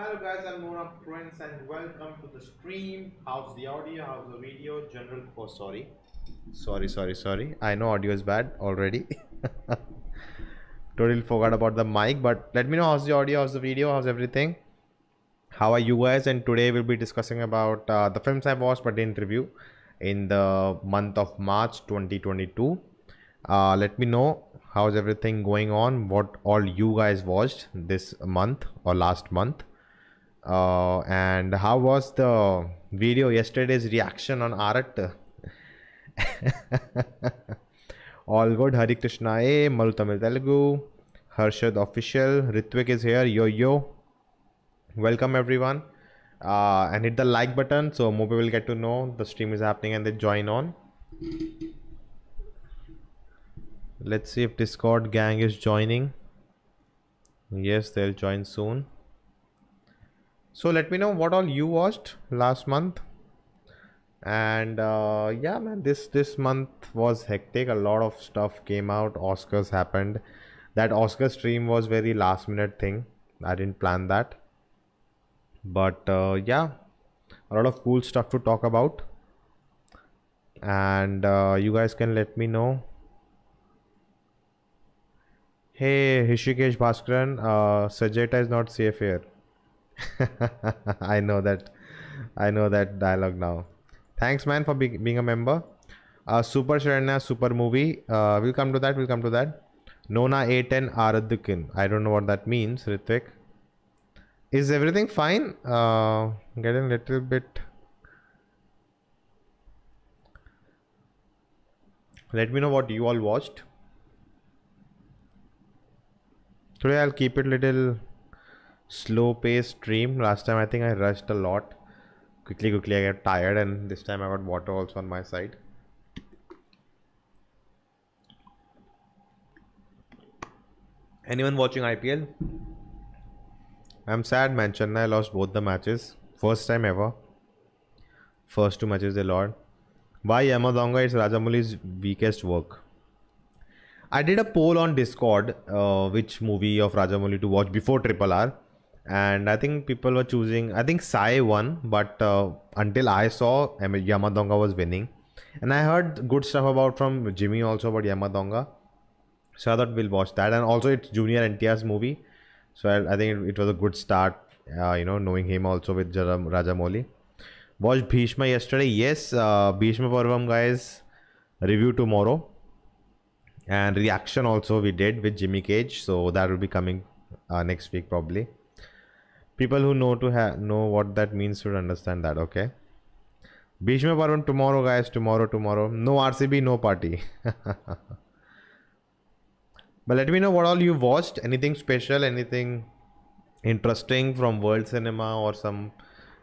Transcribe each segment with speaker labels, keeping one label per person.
Speaker 1: Hello guys, I'm Nona friends and welcome to the stream. How's the audio? How's the video? General. Oh, sorry. I know audio is bad already. Totally forgot about the mic, but let me know how's the audio, how's the video, how's everything. How are you guys? And today we'll be discussing about the films I watched but didn't review in the month of March 2022. Let me know how's everything going on, what all you guys watched this month or last month. And how was the video yesterday's reaction on art? All good. Hari Krishna A, Malu Tamil Telugu, Harshad Official, Ritvik is here. Yo. Welcome everyone. And hit the like button so more people will get to know the stream is happening and they join on. Let's see if Discord gang is joining. Yes, they'll join soon. So let me know what all you watched last month. And yeah man, this month was hectic. A lot of stuff came out. Oscars happened. That Oscar stream was very last minute thing. I didn't plan that, but yeah, a lot of cool stuff to talk about. And you guys can let me know. Hey Hishikesh Bhaskaran, Sajeta is not safe here. I know that dialogue now. Thanks man for being a member. Super Sharanya, super movie. We'll come to that. Nona 810 Aradhukin. I don't know what that means, Ritvik. Is everything fine? Getting a little bit. Let me know what you all watched. Today I'll keep it little slow paced stream. Last time I think I rushed a lot. Quickly I get tired, and this time I got water also on my side. Anyone watching IPL? I'm sad man, Chennai lost both the matches. First time ever. First two matches they lost. Why Yamadonga is Rajamouli's weakest work? I did a poll on Discord which movie of Rajamouli to watch before Triple R. And I think people were choosing, I think Sai won, but until I saw Yamadonga was winning. And I heard good stuff about from Jimmy also about Yamadonga. So I thought we'll watch that. And also it's Junior NTR's movie. So I think it was a good start, knowing him also with Rajamouli. Watched Bhishma yesterday. Yes, Bhishma Parvam guys, review tomorrow. And reaction also we did with Jimmy Cage. So that will be coming next week probably. People who know know what that means should understand that, okay? Bhishma Parvam tomorrow guys, tomorrow. No RCB, no party. But let me know what all you watched. Anything special, anything interesting from world cinema or some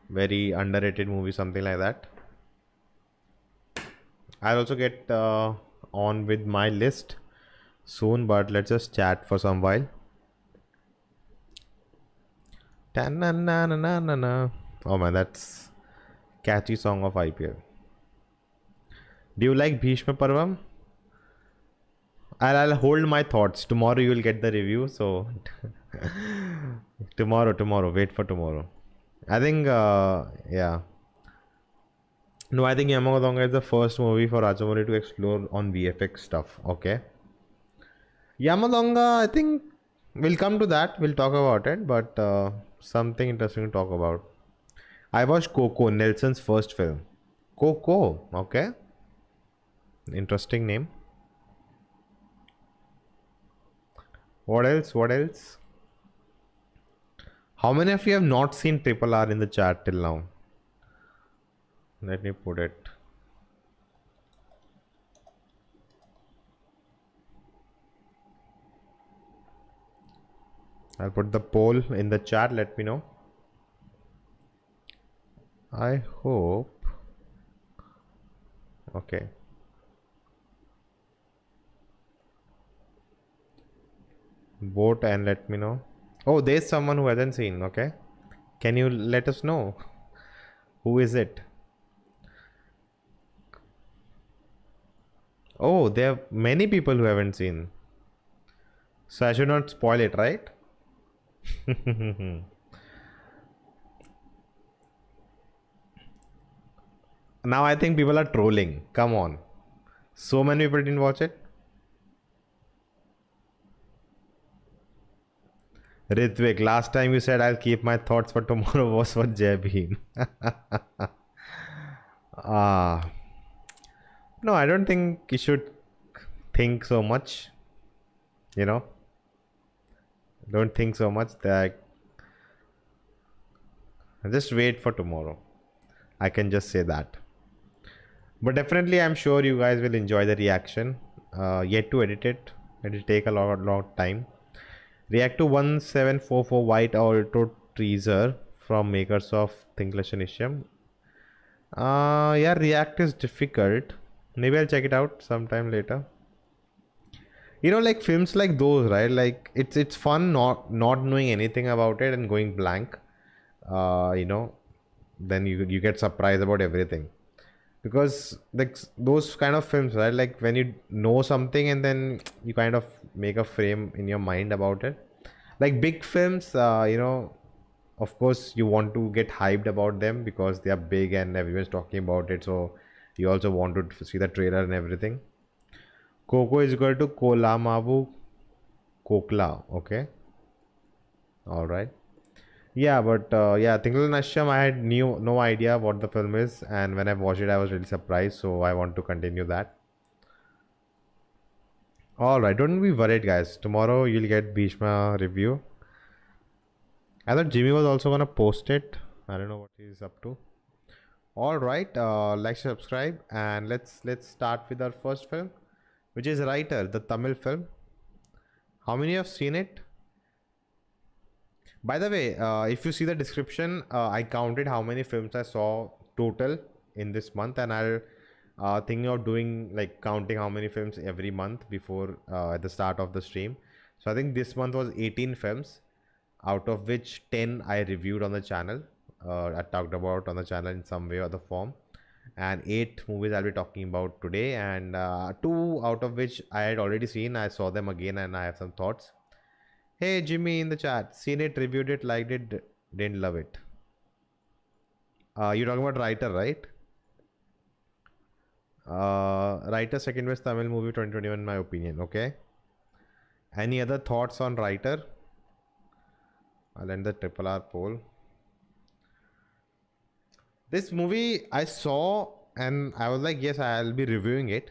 Speaker 1: very underrated movie, something like that. I'll also get on with my list soon, but let's just chat for some while. Oh man, that's catchy song of IPL. Do you like Bhishma Parvam? I'll hold my thoughts. Tomorrow you will get the review. So tomorrow. Wait for tomorrow. I think yeah. No, I think Yamadonga is the first movie for Rajamouli to explore on VFX stuff. Okay. Yamadonga, I think we'll come to that. We'll talk about it, but something interesting to talk about. I watched Coco, Nelson's first film. Coco, okay. Interesting name. What else? How many of you have not seen Triple R in the chat till now? Let me put it. I'll put the poll in the chat. Let me know. I hope. Okay. Vote and let me know. Oh, there's someone who hasn't seen. Okay. Can you let us know? Who is it? Oh, there are many people who haven't seen. So I should not spoil it, right? Now I think people are trolling. Come on. So many people didn't watch it. Ritvik, last time you said I'll keep my thoughts for tomorrow was for Jai Bhim. Ah, no, I don't think you should think so much. You know, don't think so much. That just wait for tomorrow. I can just say that. But definitely, I'm sure you guys will enjoy the reaction. Yet to edit it, it will take a lot time. React to 1744 White Auto Teaser from makers of Thinkless Initium. Yeah, React is difficult. Maybe I'll check it out sometime later. You know, like films like those, right? Like it's fun not knowing anything about it and going blank. You know, then you get surprised about everything because like those kind of films, right? Like when you know something and then you kind of make a frame in your mind about it. Like big films, you know, of course you want to get hyped about them because they are big and everyone's talking about it. So you also want to see the trailer and everything. Coco is equal to Kolamavu Kokla. Okay. All right. Yeah, but yeah, Tingle Nasham, I had no idea what the film is, and when I watched it, I was really surprised. So I want to continue that. All right, don't be worried, guys. Tomorrow you'll get Bhishma review. I thought Jimmy was also gonna post it. I don't know what he's up to. All right, like, subscribe, and let's start with our first film, which is Writer, the Tamil film. How many have seen it? By the way, if you see the description, I counted how many films I saw total in this month, and I'll thinking of doing like counting how many films every month before at the start of the stream. So I think this month was 18 films, out of which 10 I reviewed on the channel. I talked about on the channel in some way or the form, and 8 movies I'll be talking about today, and 2 out of which I had already seen. I saw them again, and I have some thoughts. Hey Jimmy in the chat, seen it, reviewed it, liked it, didn't love it. You're talking about Writer, right? Writer, second best Tamil movie 2021 in my opinion. Okay. Any other thoughts on Writer? I'll end the triple R poll. This movie I saw and I was like, yes, I'll be reviewing it.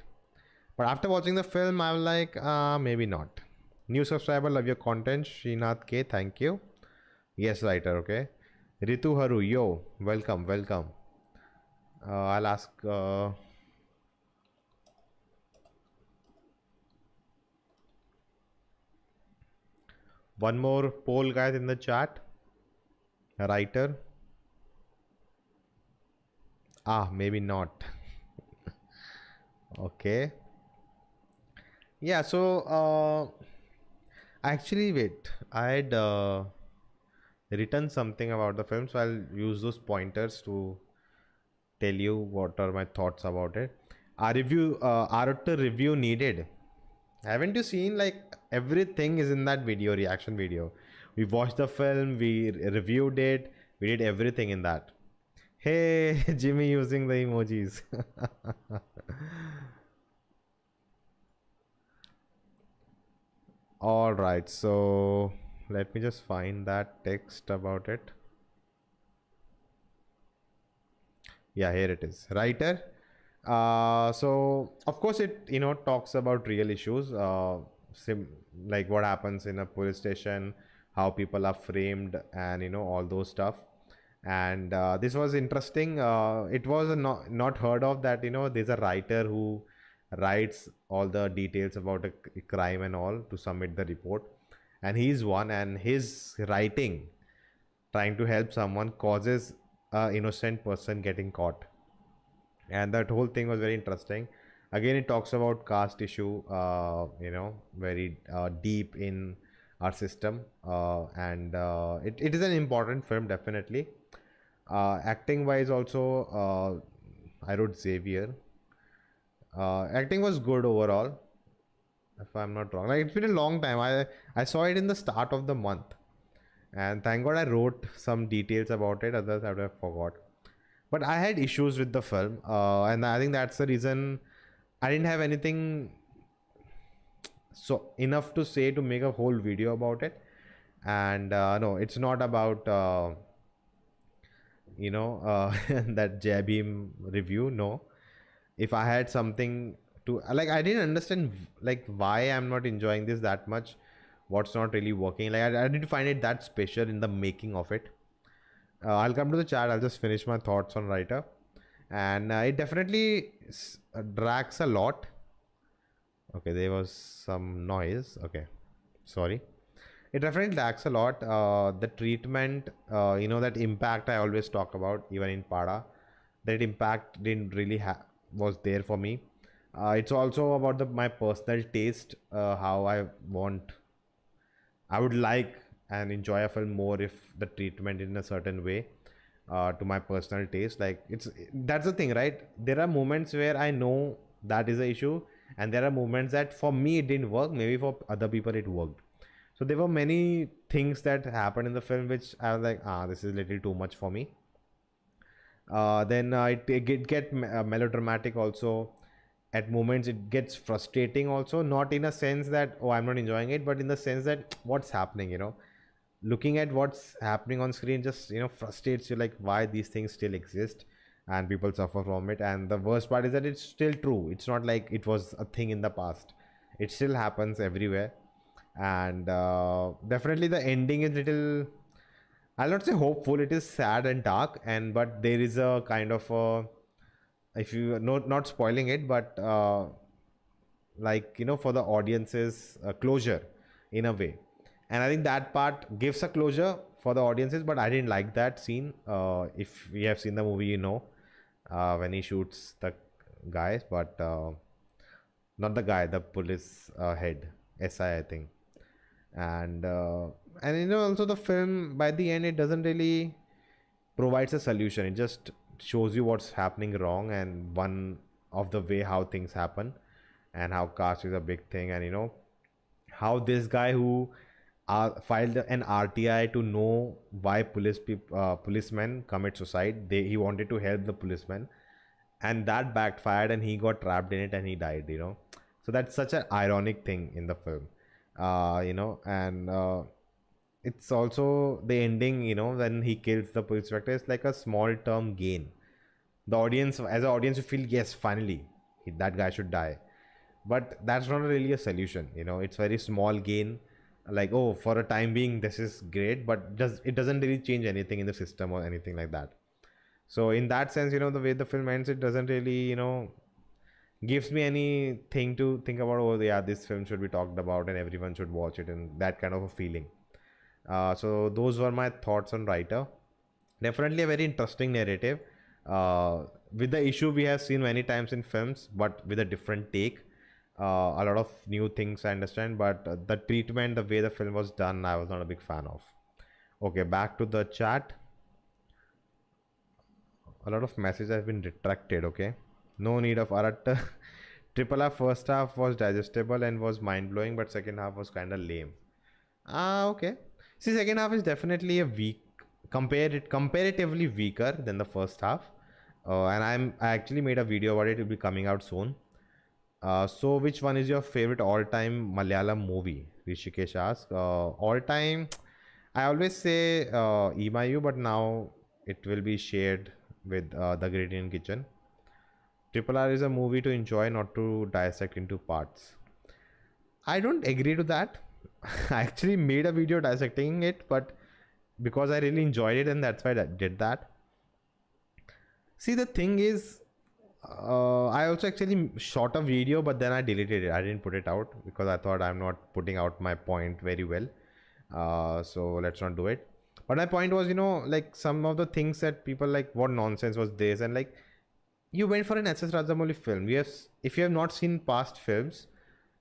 Speaker 1: But after watching the film, I was like, maybe not. New subscriber, love your content. Srinath K, thank you. Yes, Writer, okay. Ritu Haru, yo, welcome, welcome. I'll ask. One more poll, guys, in the chat. Writer. Maybe not. Okay. Yeah, so actually, wait. I had written something about the film, so I'll use those pointers to tell you what are my thoughts about it. Our review needed. Haven't you seen like everything is in that video, reaction video? We watched the film, we reviewed it, we did everything in that. Hey, Jimmy using the emojis. All right, so let me just find that text about it. Yeah, here it is. Writer. So of course it talks about real issues, like what happens in a police station, how people are framed, and all those stuff. And this was interesting. It was not heard of that there's a writer who writes all the details about a crime and all to submit the report, and he's one, and his writing trying to help someone causes a innocent person getting caught, and that whole thing was very interesting. Again, it talks about caste issue, very deep in our system, and it is an important film, definitely. Acting wise also, I wrote Xavier. Acting was good overall, if I'm not wrong. Like, it's been a long time. I saw it in the start of the month, and thank God I wrote some details about it, others I would have forgot. But I had issues with the film, and I think that's the reason I didn't have anything so enough to say to make a whole video about it. And no, it's not about that Jabim review. No, if I had something to like, I didn't understand like why I'm not enjoying this that much. What's not really working? Like I didn't find it that special in the making of it. I'll come to the chat. I'll just finish my thoughts on writer, and it definitely drags a lot. Okay, there was some noise. Okay, sorry. It definitely lacks a lot. The treatment, that impact I always talk about, even in Pada, that impact didn't really was there for me. It's also about my personal taste, how I would like and enjoy a film more if the treatment in a certain way, to my personal taste. Like that's the thing, right? There are moments where I know that is the issue, and there are moments that for me it didn't work. Maybe for other people it worked. So there were many things that happened in the film which I was like, this is a little too much for me. Then it get melodramatic also. At moments it gets frustrating also, not in a sense that, oh, I'm not enjoying it, but in the sense that what's happening, looking at what's happening on screen just frustrates you, like why these things still exist and people suffer from it. And the worst part is that it's still true. It's not like it was a thing in the past. It still happens everywhere. And definitely the ending is little, I'll not say hopeful, it is sad and dark, and but there is a kind of a, if you not spoiling it, but for the audiences, closure in a way. And I think that part gives a closure for the audiences, but I didn't like that scene. If we have seen the movie, when he shoots the guys, but not the guy, the police head, SI, I think. And also the film, by the end, it doesn't really provides a solution. It just shows you what's happening wrong, and one of the way how things happen, and how caste is a big thing. And how this guy who filed an RTI to know why policemen commit suicide, he wanted to help the policemen, and that backfired, and he got trapped in it and he died. So that's such an ironic thing in the film. And it's also the ending, when he kills the police inspector, it's like a small term gain. The audience, as an audience, you feel, yes, finally that guy should die, but that's not really a solution. It's very small gain, like, oh, for a time being this is great, but it doesn't really change anything in the system or anything like that. So in that sense, the way the film ends, it doesn't really gives me anything to think about. Oh yeah, this film should be talked about and everyone should watch it, and that kind of a feeling. So those were my thoughts on writer. Definitely a very interesting narrative, with the issue we have seen many times in films, but with a different take. A lot of new things I understand, but the treatment, the way the film was done, I was not a big fan of. Okay, back to the chat. A lot of messages have been retracted. Okay, no need of Arat. Triple R first half was digestible and was mind blowing, but second half was kind of lame. Okay. See, second half is definitely a weak, comparatively weaker than the first half. And I actually made a video about it. It will be coming out soon. So which one is your favorite all-time Malayalam movie? Rishikesh asks. All-time, I always say Imayu, but now it will be shared with The Great Indian Kitchen. Triple R is a movie to enjoy, not to dissect into parts. I don't agree to that. I actually made a video dissecting it, but because I really enjoyed it, and that's why I did that. See, the thing is, I also actually shot a video, but then I deleted it. I didn't put it out because I thought I'm not putting out my point very well. So let's not do it. But my point was, like some of the things that people like, what nonsense was this? And like, you went for an SS Rajamouli film. Yes, if you have not seen past films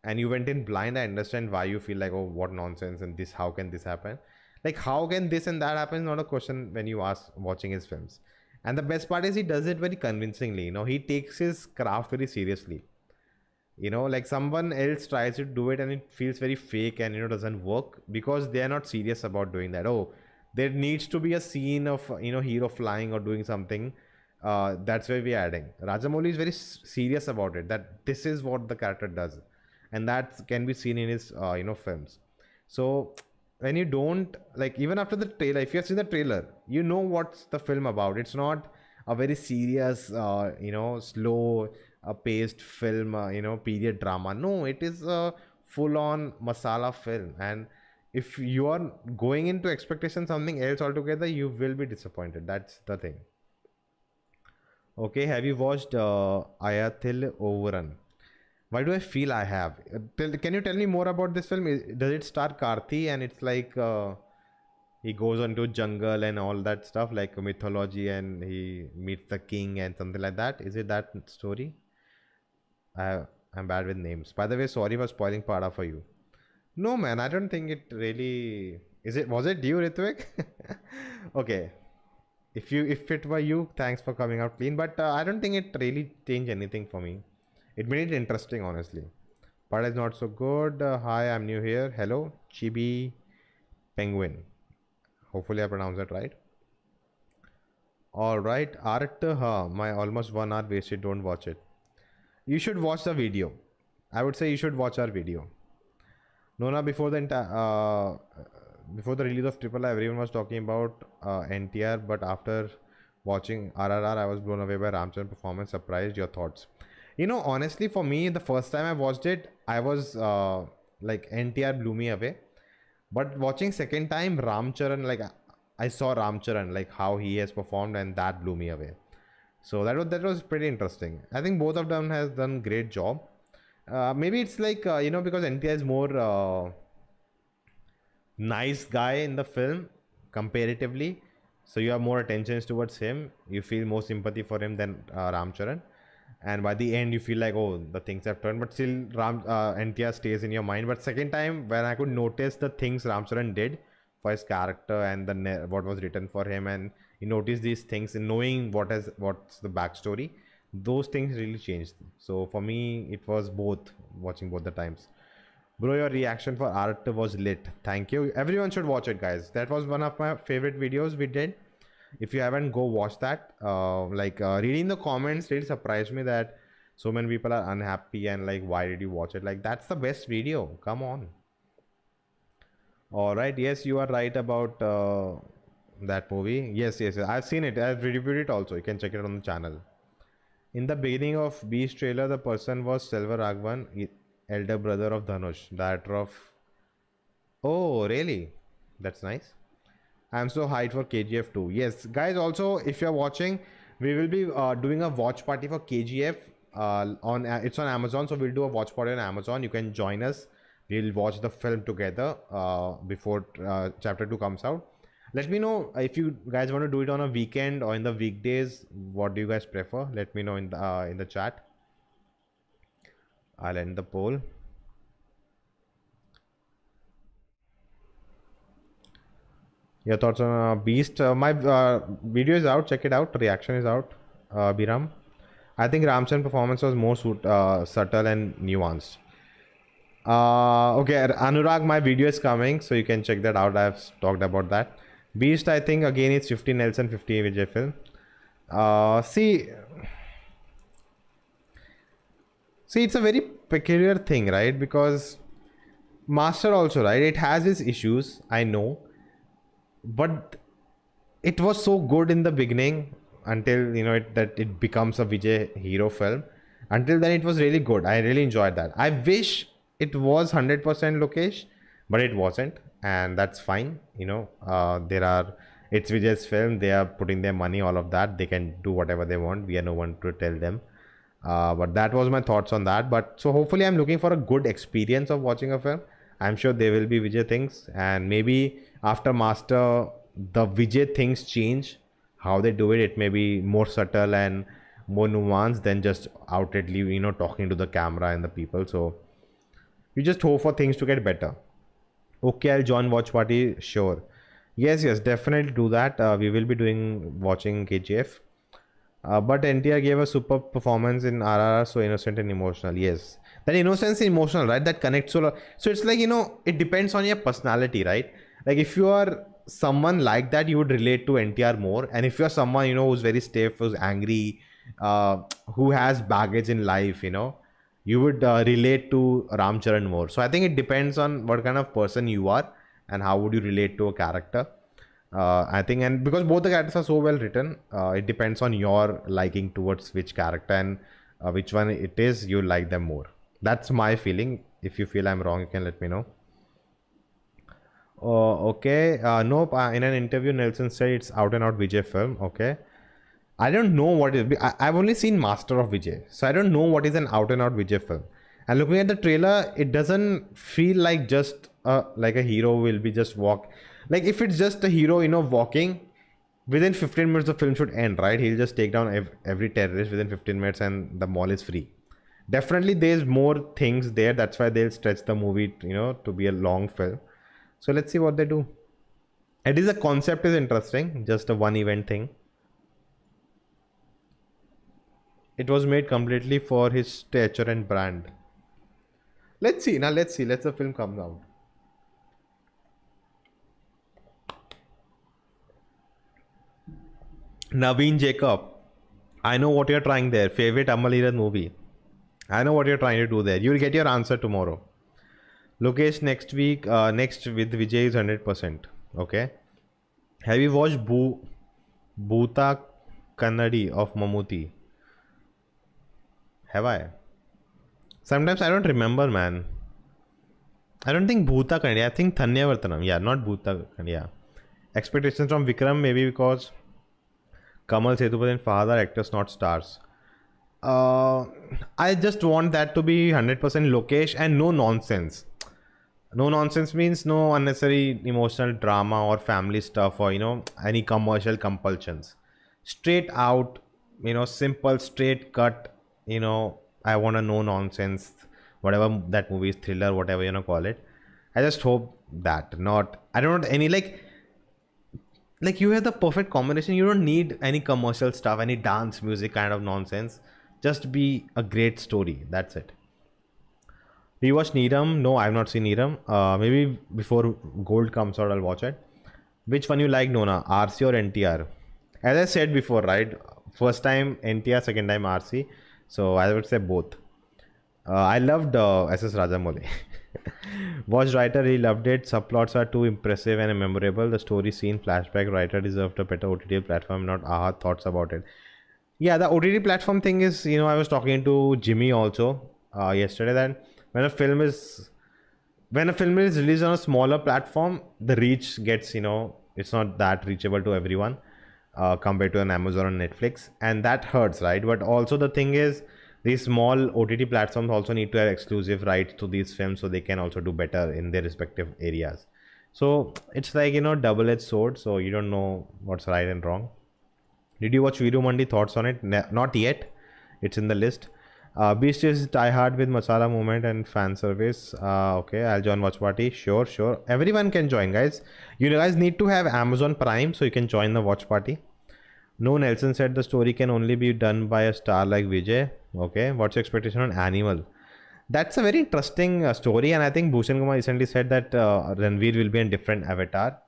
Speaker 1: and you went in blind, I understand why you feel like, oh, what nonsense, and this, how can this happen? Like, how can this and that happen is not a question when you ask watching his films. And the best part is he does it very convincingly. He takes his craft very seriously. Like someone else tries to do it and it feels very fake and doesn't work because they are not serious about doing that. Oh, there needs to be a scene of hero flying or doing something, That's why we're adding. Rajamouli is very serious about it, that this is what the character does, and that can be seen in his films. So when you don't like, even after the trailer, if you have seen the trailer, you know what's the film about. It's not a very serious, slow paced film, period drama. No, it is a full on masala film, and if you are going into expectation something else altogether, you will be disappointed. That's the thing. Okay, have you watched Ayathil Overrun? Why do I feel I have? Can you tell me more about this film? Does it star Karthi, and it's like he goes into jungle and all that stuff, like mythology, and he meets the king and something like that? Is it that story? I'm bad with names. By the way, sorry for spoiling Pada for you. No, man, I don't think it really is. It was it you, Ritvik? Okay, if it were you, thanks for coming out clean. But I don't think it really changed anything for me. It made it interesting, honestly. But it's not so good. Hi, I'm new here. Hello, Chibi Penguin. Hopefully, I pronounced that right. All right, art. My almost 1 hour wasted. Don't watch it. You should watch the video. I would say you should watch our video. Nona, before the release of Triple I, everyone was talking about NTR, but after watching RRR, I was blown away by Ramcharan's performance. Surprised. Your thoughts? Honestly, for me, the first time I watched it, I was like, NTR blew me away. But watching second time, Ramcharan, like, I saw Ramcharan, like how he has performed, and that blew me away. So that was pretty interesting. I think both of them has done great job. Maybe it's like because NTR is more nice guy in the film comparatively, so you have more attentions towards him. You feel more sympathy for him than Ramcharan, and by the end you feel like, oh, the things have turned. But still, NTR stays in your mind. But second time, when I could notice the things Ramcharan did for his character and what was written for him, and you notice these things and knowing what's the backstory, those things really changed. So for me, it was both, watching both the times. Bro, your reaction for art was lit. Thank you. Everyone should watch it, guys. That was one of my favorite videos we did. If you haven't, go watch that. Reading the comments really surprised me that so many people are unhappy and like, why did you watch it? Like, that's the best video. Come on. All right. Yes, you are right about that movie. Yes. I've seen it. I've reviewed it also. You can check it on the channel. In the beginning of Beast trailer, the person was Selva Raghavan, elder brother of Dhanush, director of... Oh, really? That's nice. I'm so hyped for KGF 2. Yes, guys, also, if you're watching, we will be doing a watch party for KGF. It's on Amazon, so we'll do a watch party on Amazon. You can join us. We'll watch the film together before chapter 2 comes out. Let me know if you guys want to do it on a weekend or in the weekdays. What do you guys prefer? Let me know in the chat. I'll end the poll. Your thoughts on Beast? My video is out. Check it out. Reaction is out. Biram. I think Ramcharan's performance was more subtle and nuanced. Okay, Anurag, my video is coming, so you can check that out. I've talked about that. Beast, I think again it's 50 Nelson, 50 Vijay film. See, it's a very peculiar thing, right? Because Master also, right? It has its issues, I know, but it was so good in the beginning until it becomes a Vijay hero film. Until then, it was really good. I really enjoyed that. I wish it was 100% Lokesh, but it wasn't, and that's fine. It's Vijay's film. They are putting their money, all of that. They can do whatever they want. We are no one to tell them. But that was my thoughts on that. But so hopefully, I'm looking for a good experience of watching a film. I'm sure there will be Vijay things, and maybe after Master, the Vijay things change. How they do it, it may be more subtle and more nuanced than just outwardly, talking to the camera and the people. So you just hope for things to get better. Okay, I'll join watch party. Sure. Yes, definitely do that. We will be watching KGF. But NTR gave a super performance in RRR, so innocent and emotional. Yes, that innocence is emotional, right? That connects so it's like, it depends on your personality, right? Like if you are someone like that, you would relate to NTR more. And if you're someone, who's very stiff, who's angry, uh, who has baggage in life, you would relate to Ram Charan more. So I think it depends on what kind of person you are and how would you relate to a character. I think, and because both the characters are so well written, it depends on your liking towards which character, and which one it is you like them more. That's my feeling. If you feel I'm wrong, you can let me know. Oh, okay. Nope. In an interview, Nelson said it's out and out Vijay film. Okay. I don't know what it is. I've only seen Master of Vijay, so I don't know what is an out and out Vijay film. And looking at the trailer, it doesn't feel like just like a hero will be just walk. Like if it's just a hero, walking, within 15 minutes the film should end, right? He'll just take down every terrorist within 15 minutes, and the mall is free. Definitely, there's more things there. That's why they'll stretch the movie, to be a long film. So let's see what they do. It is the concept is interesting, just a one event thing. It was made completely for his stature and brand. Let's see. Now let's see. Let's the film come out. Naveen Jacob. I know what you're trying there. Favorite Amal Neerad movie. I know what you're trying to do there. You'll get your answer tomorrow. Lokesh next week. Next with Vijay is 100%. Okay. Have you watched Bhuta Kannadi of Mammootty? Have I? Sometimes I don't remember, man. I don't think Bhuta Kannadi. I think Thanyavartanam. Yeah, not Bhuta Kannadi. Yeah. Expectations from Vikram, maybe because Kamal Sethupathi and Fahad are actors, not stars. I just want that to be 100% Lokesh and no nonsense. No nonsense means no unnecessary emotional drama or family stuff or any commercial compulsions. Straight out, simple, straight cut. I want a no nonsense, whatever that movie is, thriller, whatever call it. I just hope that not. I don't want any like you have the perfect combination. You don't need any commercial stuff, any dance music kind of nonsense. Just be a great story. That's it. Do you watch Neeram? No, I've not seen Neeram. Maybe before Gold comes out, I'll watch it. Which one you like, Nona? RC or NTR? As I said before, right? First time NTR, second time RC. So I would say both. I loved SS Rajamouli. Watched writer, he loved it. Subplots are too impressive and memorable. The story scene, flashback, writer deserved a better OTT platform. Not aha thoughts about it. Yeah, the OTT platform thing is, I was talking to Jimmy also yesterday that when a film is released on a smaller platform, the reach gets, it's not that reachable to everyone compared to an Amazon or Netflix, and that hurts, right? But also the thing is, these small OTT platforms also need to have exclusive rights to these films so they can also do better in their respective areas. So it's like, double-edged sword, so you don't know what's right and wrong. Did you watch Viru Mandi? Thoughts on it? Not yet. It's in the list. Beast is Die Hard with Masala Movement and fan service. Okay, I'll join Watch Party. Sure. Everyone can join, guys. You guys need to have Amazon Prime so you can join the Watch Party. No, Nelson said the story can only be done by a star like Vijay. Okay, what's your expectation on Animal? That's a very interesting story, and I think Bhushan Kumar recently said that Ranveer will be a different avatar,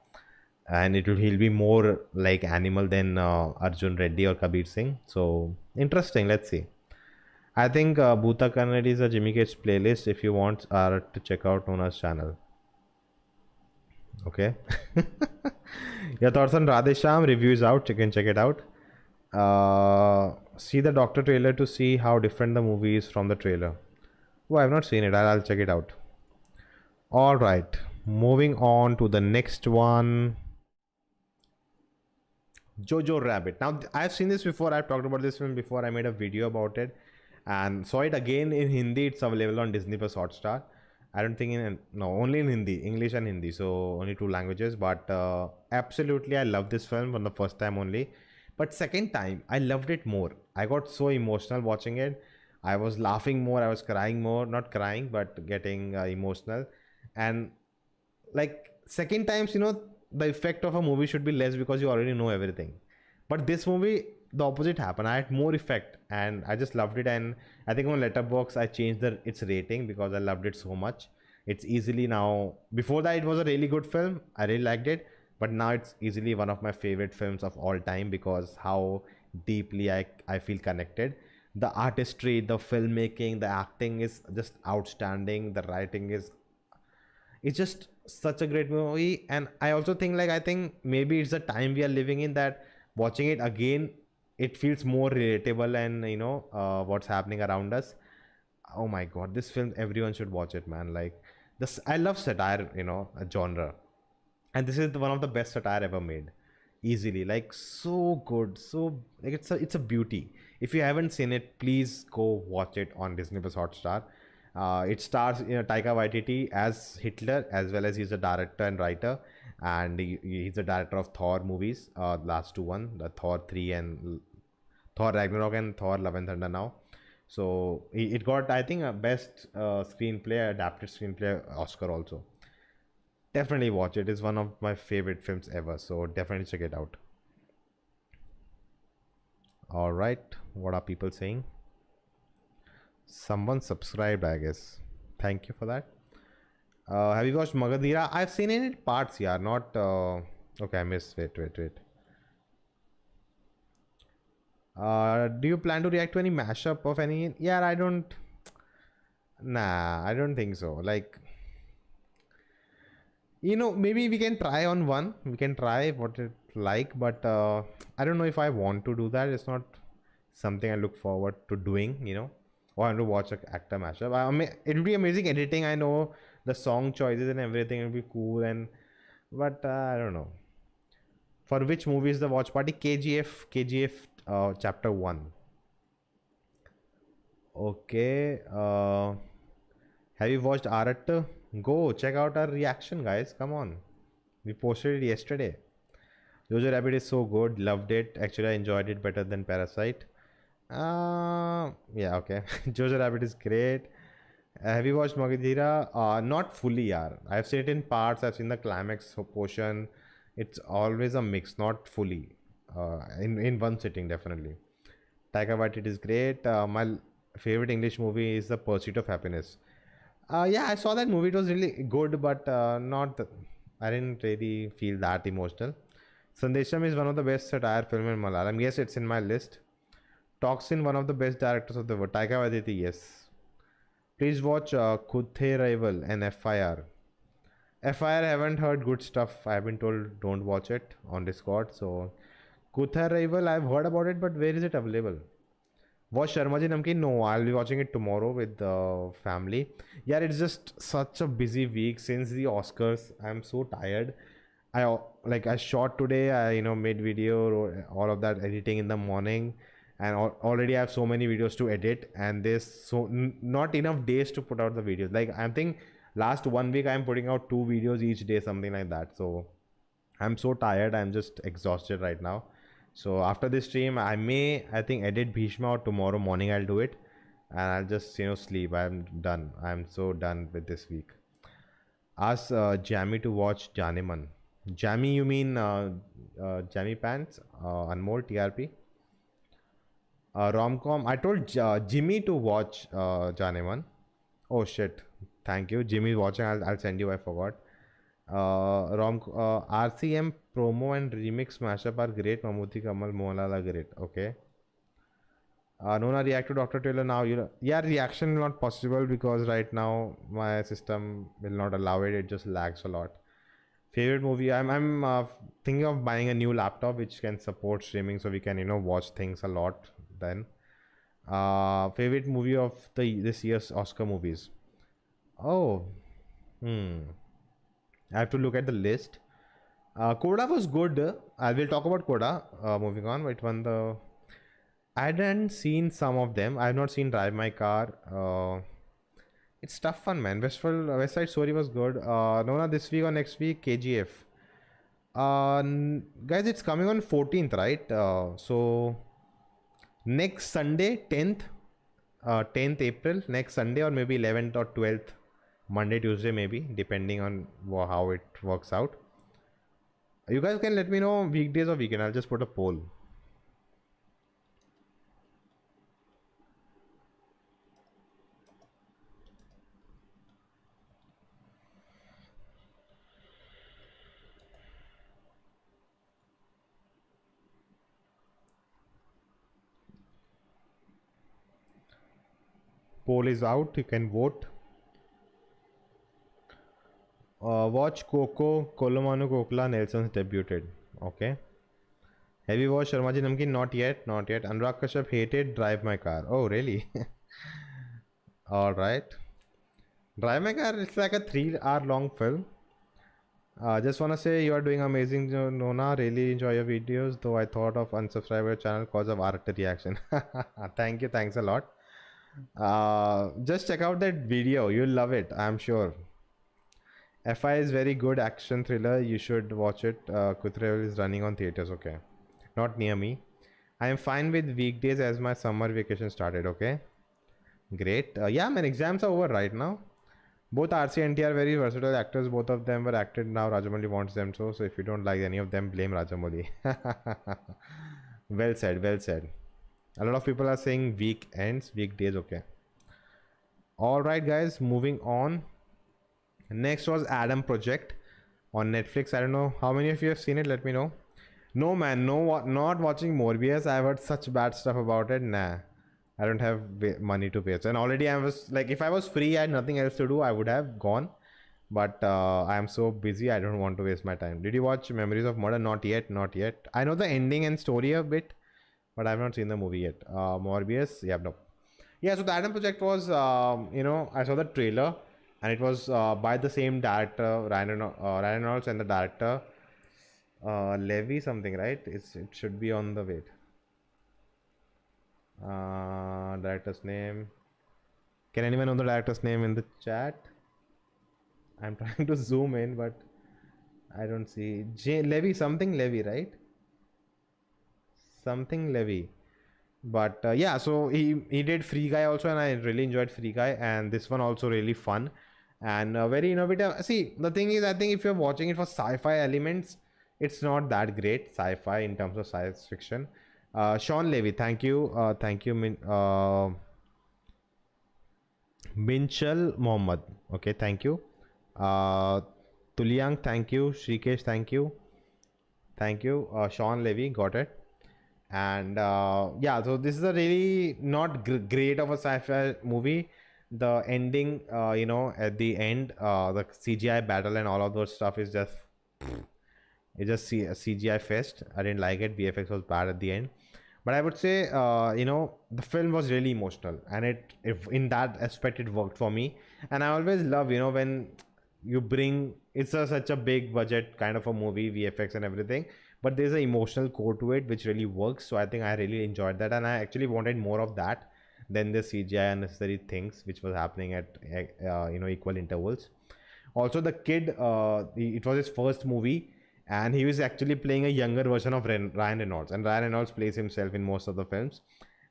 Speaker 1: and he'll be more like Animal than Arjun Reddy or Kabir Singh. So interesting. Let's see. I think Bhuta Kannadi is a Jimmy Cage playlist. If you want to check out Nona's channel. Okay. Your thoughts on Radhesham? Review is out. You can check it out. See the Doctor trailer to see how different the movie is from the trailer. Oh, I have not seen it. I'll check it out. All right. Moving on to the next one. Jojo Rabbit. Now, I've seen this before. I've talked about this film before. I made a video about it and saw it again in Hindi. It's available on Disney Plus Hotstar. I don't think only in Hindi, English and Hindi. So only two languages. But absolutely, I love this film from the first time only. But second time, I loved it more. I got so emotional watching it. I was laughing more. I was crying more. Not crying, but getting emotional. And like second times, the effect of a movie should be less because you already know everything. But this movie, the opposite happened. I had more effect and I just loved it. And I think on Letterboxd I changed its rating because I loved it so much. It's easily now. Before that, it was a really good film. I really liked it. but now it's easily one of my favorite films of all time because how deeply I feel connected. The artistry, the filmmaking, the acting is just outstanding. The writing is, it's just such a great movie. And I also think, like, I think maybe it's the time we are living in that watching it again, it feels more relatable, and what's happening around us. Oh my god, this film, everyone should watch it, man. Like, this, I love satire, a genre, and this is one of the best satire ever made, easily. Like, so good, so, like, it's a beauty. If you haven't seen it, please go watch it on Disney Plus Hotstar. It stars Taika Waititi as Hitler, as well as he's a director and writer, and he's a director of Thor movies, last two, one, the Thor 3 and Thor Ragnarok and Thor Love and Thunder now. So it got, I think, a best screenplay, adapted screenplay Oscar also. Definitely watch it. It's one of my favorite films ever. So definitely check it out. All right. What are people saying? Someone subscribed, I guess. Thank you for that. Have you watched Magadira? I've seen it in parts, yeah. Not. Okay, I missed. Wait. Do you plan to react to any mashup of any? Yeah, I don't. Nah, I don't think so. Like, maybe we can try on one. We can try what it like, but I don't know if I want to do that. It's not something I look forward to doing. Or I want to watch a actor mashup. I mean, it will be amazing editing. I know the song choices and everything will be cool, but I don't know. For which movie is the watch party? KGF, chapter 1. Okay. Have you watched Arat? Go check out our reaction, guys. Come on. We posted it yesterday. Jojo Rabbit is so good. Loved it. Actually, I enjoyed it better than Parasite. Yeah, okay. Jojo Rabbit is great. Have you watched Magadira? Not fully, yeah. I've seen it in parts. I've seen the climax portion. It's always a mix, not fully. In one sitting, definitely. Taika Waititi is great. My favorite English movie is The Pursuit of Happiness. Yeah, I saw that movie. It was really good, but not. I didn't really feel that emotional. Sandesham is one of the best satire film in Malayalam. Yes, it's in my list. Toxin, one of the best directors of the world. Taika Waititi, yes. Please watch Kuthe Rival and FIR. FIR, I haven't heard good stuff. I've been told don't watch it on Discord. So, Kuthe Rival, I've heard about it, but where is it available? Watch Sharma Ji Namkeen? No, I'll be watching it tomorrow with the family. Yeah, it's just such a busy week since the Oscars. I'm so tired. I shot today. I made video, all of that editing in the morning, and already I have so many videos to edit, and there's not enough days to put out the videos. Like, I think last 1 week I'm putting out 2 videos each day, something like that. So I'm so tired. I'm just exhausted right now. So after this stream, I think edit Bhishma, or tomorrow morning I'll do it, and I'll just sleep. I'm done. I'm so done with this week. Ask Jammy to watch Janeman. Jammy, you mean Jammy Pants? Anmol TRP. Romcom. I told Jimmy to watch Janeman. Oh shit! Thank you, Jimmy. Watching. I'll send you. I forgot. RCM promo and remix mashup are great. Mammootty Kamal Mohanlal are great. Okay. Nona, react to Dr. Taylor now. Yeah, reaction not possible because right now my system will not allow it. It just lags a lot. Favorite movie? I'm thinking of buying a new laptop which can support streaming, so we can watch things a lot. Then, favorite movie of this year's Oscar movies? Oh, I have to look at the list. Coda was good. I will talk about Coda. Moving on, it won the. I hadn't seen some of them. I have not seen Drive My Car. It's tough fun, man. West Side Story was good. Nona, this week or next week, KGF. Guys, it's coming on 14th, right? So next Sunday, 10th, 10th April, next Sunday, or maybe 11th or 12th, Monday, Tuesday, maybe, depending on how it works out. You guys can let me know weekdays or weekend. I'll just put a poll. Poll is out. You can vote. Watch Coco, Kolomanu Kokla, Nelson's debuted. Okay. Have you watched Sharma Ji Namkeen? Not yet. Not yet. Anurag Kashyap hated Drive My Car. Oh, really? All right. Drive My Car, it's like a 3 hour long film. Just wanna say you are doing amazing, Nona. Really enjoy your videos. Though I thought of unsubscribe your channel cause of art reaction. Thank you. Thanks a lot. Just check out that video. You'll love it. I'm sure. FI is very good action thriller. You should watch it. Kutre is running on theaters. Okay, not near me. I am fine with weekdays as my summer vacation started. Okay, great. Yeah, my exams are over right now. Both RC and T are very versatile actors. Both of them were acted. Now Rajamouli wants them so. So if you don't like any of them, blame Rajamouli. Well said. Well said. A lot of people are saying weekends, weekdays. Okay. All right, guys. Moving on. Next was Adam Project on Netflix. I don't know how many of you have seen it. Let me know. No, man. No, not watching Morbius. I've heard such bad stuff about it. Nah. I don't have money to pay. And already I was like, if I was free, I had nothing else to do, I would have gone. But I am so busy, I don't want to waste my time. Did you watch Memories of Murder? Not yet, not yet. I know the ending and story a bit, but I have not seen the movie yet. Morbius, yeah, no. Yeah, so the Adam Project was, I saw the trailer, and it was by the same director, Ryan Reynolds, and the director, Levy something, right? It should be on the wait. Director's name. Can anyone know the director's name in the chat? I'm trying to zoom in, but I don't see. Levy, something Levy, right? Something Levy. But yeah, so he did Free Guy also, and I really enjoyed Free Guy, and this one also really fun and very innovative. See, the thing is, I think if you're watching it for sci-fi elements, it's not that great sci-fi in terms of science fiction. Sean Levy, thank you, Minchal Mohammed. Okay, thank you. Tuliang, thank you. Shrikesh, thank you. Thank you. Sean Levy, got it. And yeah, so this is a really not great of a sci-fi movie. The ending, at the end, the CGI battle and all of those stuff is just a CGI fest. I didn't like it. VFX was bad at the end. But I would say, the film was really emotional, and if in that aspect, it worked for me. And I always love, when you bring such a big budget kind of a movie, VFX and everything, but there's an emotional core to it which really works. So I think I really enjoyed that, and I actually wanted more of that than the CGI unnecessary things which was happening at equal intervals. Also, the kid, it was his first movie, and he was actually playing a younger version of Ryan Reynolds, and Ryan Reynolds plays himself in most of the films.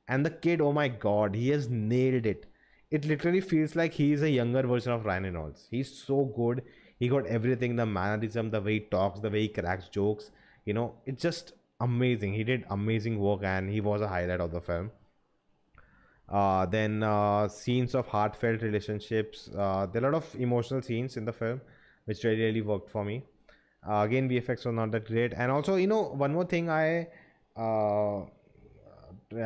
Speaker 1: And the kid, oh my god, he has nailed it. It literally feels like he is a younger version of Ryan Reynolds. He's so good. He got everything, the mannerism, the way he talks, the way he cracks jokes. It's just amazing. He did amazing work, and he was a highlight of the film. Then scenes of heartfelt relationships. There are a lot of emotional scenes in the film, which really worked for me. Again, VFX was not that great. And also, one more thing I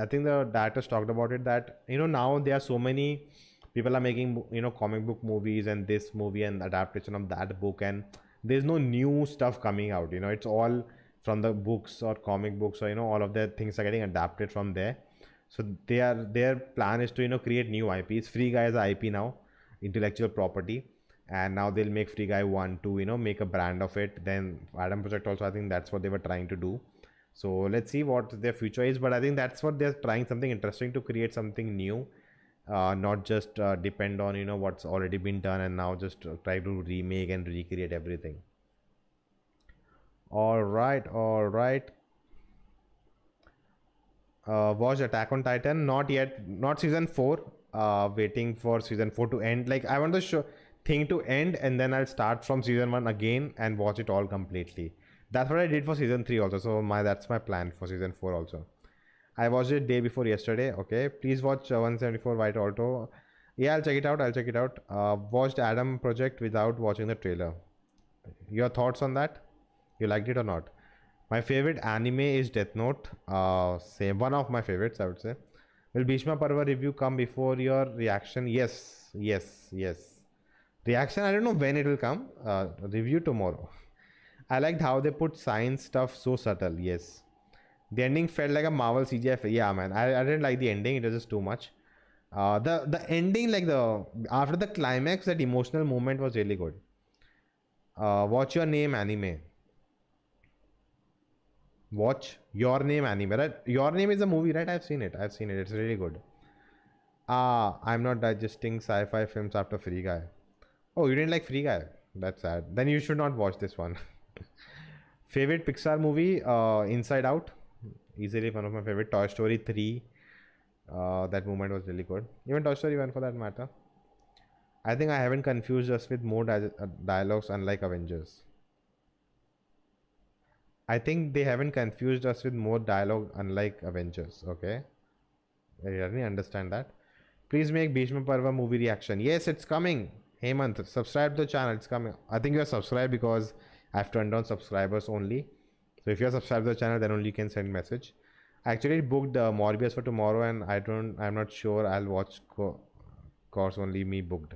Speaker 1: think the directors talked about it, that now there are so many people are making comic book movies and this movie and adaptation of that book, and there's no new stuff coming out. It's all from the books or comic books, or all of their things are getting adapted from there. So their plan is to create new IPs. Free Guy is IP now, intellectual property, and now they'll make Free Guy 1 to make a brand of it. Then Adam Project also, I think that's what they were trying to do. So let's see what their future is, but I think that's what they're trying, something interesting, to create something new, not just depend on what's already been done and now just try to remake and recreate everything. All right. Watched Attack on Titan? Not yet. Not season 4. Waiting for season 4 to end. Like, I want the show thing to end, and then I'll start from season 1 again and watch it all completely. That's what I did for season 3 also. So that's my plan for season 4 also. I watched it day before yesterday. Okay, please watch 174 White Alto. Yeah, I'll check it out. Watched Adam Project without watching the trailer. Your thoughts on that? You liked it or not? My favorite anime is Death Note. Same, one of my favorites, I would say. Will Bhishma Parva review come before your reaction? Yes, yes, yes. Reaction, I don't know when it will come. Review tomorrow. I liked how they put science stuff so subtle. Yes. The ending felt like a Marvel CGI. Yeah, man. I didn't like the ending. It was just too much. The ending, like the after the climax, that emotional moment was really good. Watch Your Name anime. Watch Your Name anime. Right? Your Name is a movie, right? I've seen it. I've seen it. It's really good. I'm not digesting sci-fi films after Free Guy. Oh, you didn't like Free Guy? That's sad. Then you should not watch this one. Favorite Pixar movie? Inside Out. Easily one of my favorite. Toy Story 3. That moment was really good. Even Toy Story 1 for that matter. I think I haven't confused us with more dialogues unlike Avengers. I think they haven't confused us with more dialogue unlike Avengers. Okay. I really understand that. Please make Bhishma Parva movie reaction. Yes, it's coming. Hemant, subscribe to the channel. It's coming. I think you're subscribed because I've turned on subscribers only. So if you're subscribed to the channel, then only you can send message. I actually booked Morbius for tomorrow, and I'm not sure I'll watch course only me booked.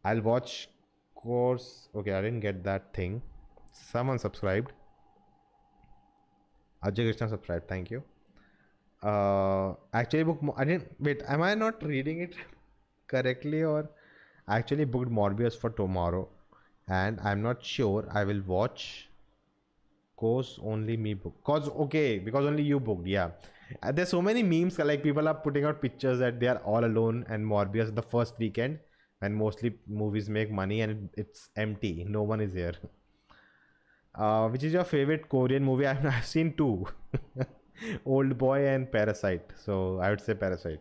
Speaker 1: I'll watch course. Okay, I didn't get that thing. Someone subscribed. Ajay Krishna subscribed. Thank you. Actually booked. I didn't wait. Am I not reading it correctly, or I actually booked Morbius for tomorrow, and I'm not sure I will watch course only me book. Cause okay, because only you booked. Yeah, there's so many memes like people are putting out pictures that they are all alone and Morbius the first weekend, and mostly movies make money and it's empty. No one is here. Which is your favorite Korean movie? I've seen two. Old Boy and Parasite. So I would say Parasite.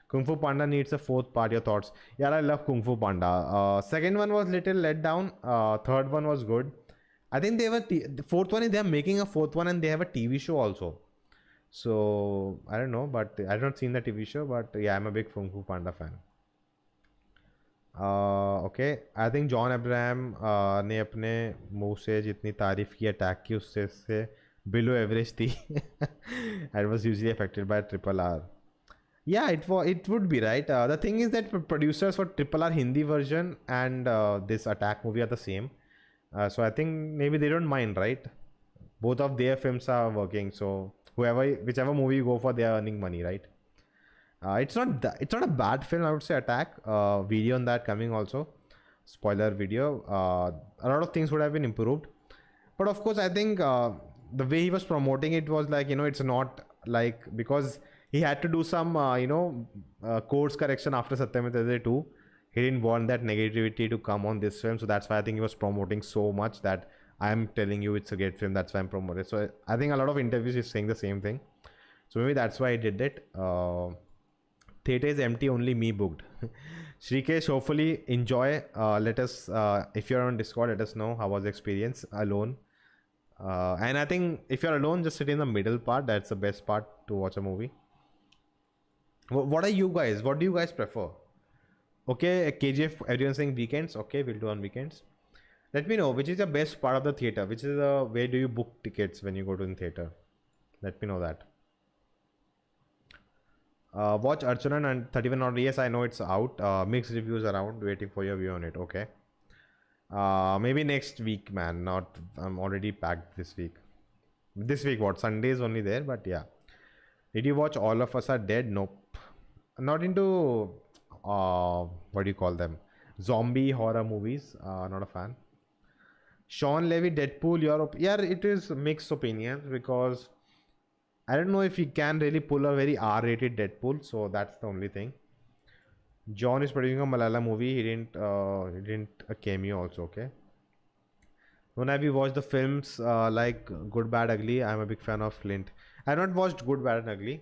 Speaker 1: Kung Fu Panda needs a fourth part. Your thoughts? Yeah, I love Kung Fu Panda. Second one was little let down. Third one was good. I think they were the fourth one is they are making a fourth one and they have a TV show also. So I don't know, but I don't seen the TV show. But yeah, I'm a big Kung Fu Panda fan. Okay I think John Abraham ने अपने मुंह से जितनी तारीफ की attack की उससे below average थी and was usually affected by triple R yeah it would be right the thing is that producers for triple r Hindi version and this attack movie are the same so I think maybe they don't mind, right? Both of their films are working, so whichever movie you go for, they are earning money, right? It's not a bad film, I would say. Attack video on that coming also. Spoiler video. A lot of things would have been improved, but of course, I think the way he was promoting it was like, it's not like, because he had to do some course correction after Satyam 2. He didn't want that negativity to come on this film, so that's why I think he was promoting so much that I'm telling you it's a great film. That's why I'm promoting. So I think a lot of interviews is saying the same thing. So maybe that's why I did it. Theater is empty, only me booked. Shrikesh, hopefully enjoy. Let us, if you're on Discord, let us know how was the experience alone. And I think if you're alone, just sit in the middle part. That's the best part to watch a movie. What are you guys? What do you guys prefer? Okay, KGF, everyone's saying weekends. Okay, we'll do on weekends. Let me know which is the best part of the theater. Which is the where do you book tickets when you go to the theater? Let me know that. Watch Archana and 31 or yes, I know it's out. Mixed reviews around. Waiting for your view on it. Okay. Maybe next week, man. Not. I'm already packed this week. This week, what? Sunday is only there, but yeah. Did you watch All of Us Are Dead? Nope. Not into. What do you call them? Zombie horror movies. Not a fan. Sean Levy, Deadpool. Yeah, it is mixed opinions because I don't know if he can really pull a very R-rated Deadpool, so that's the only thing. John is producing a Malala movie. He didn't a cameo also. Okay. When have you watched the films like Good, Bad, Ugly? I'm a big fan of Flint. I have not watched Good, Bad, and Ugly.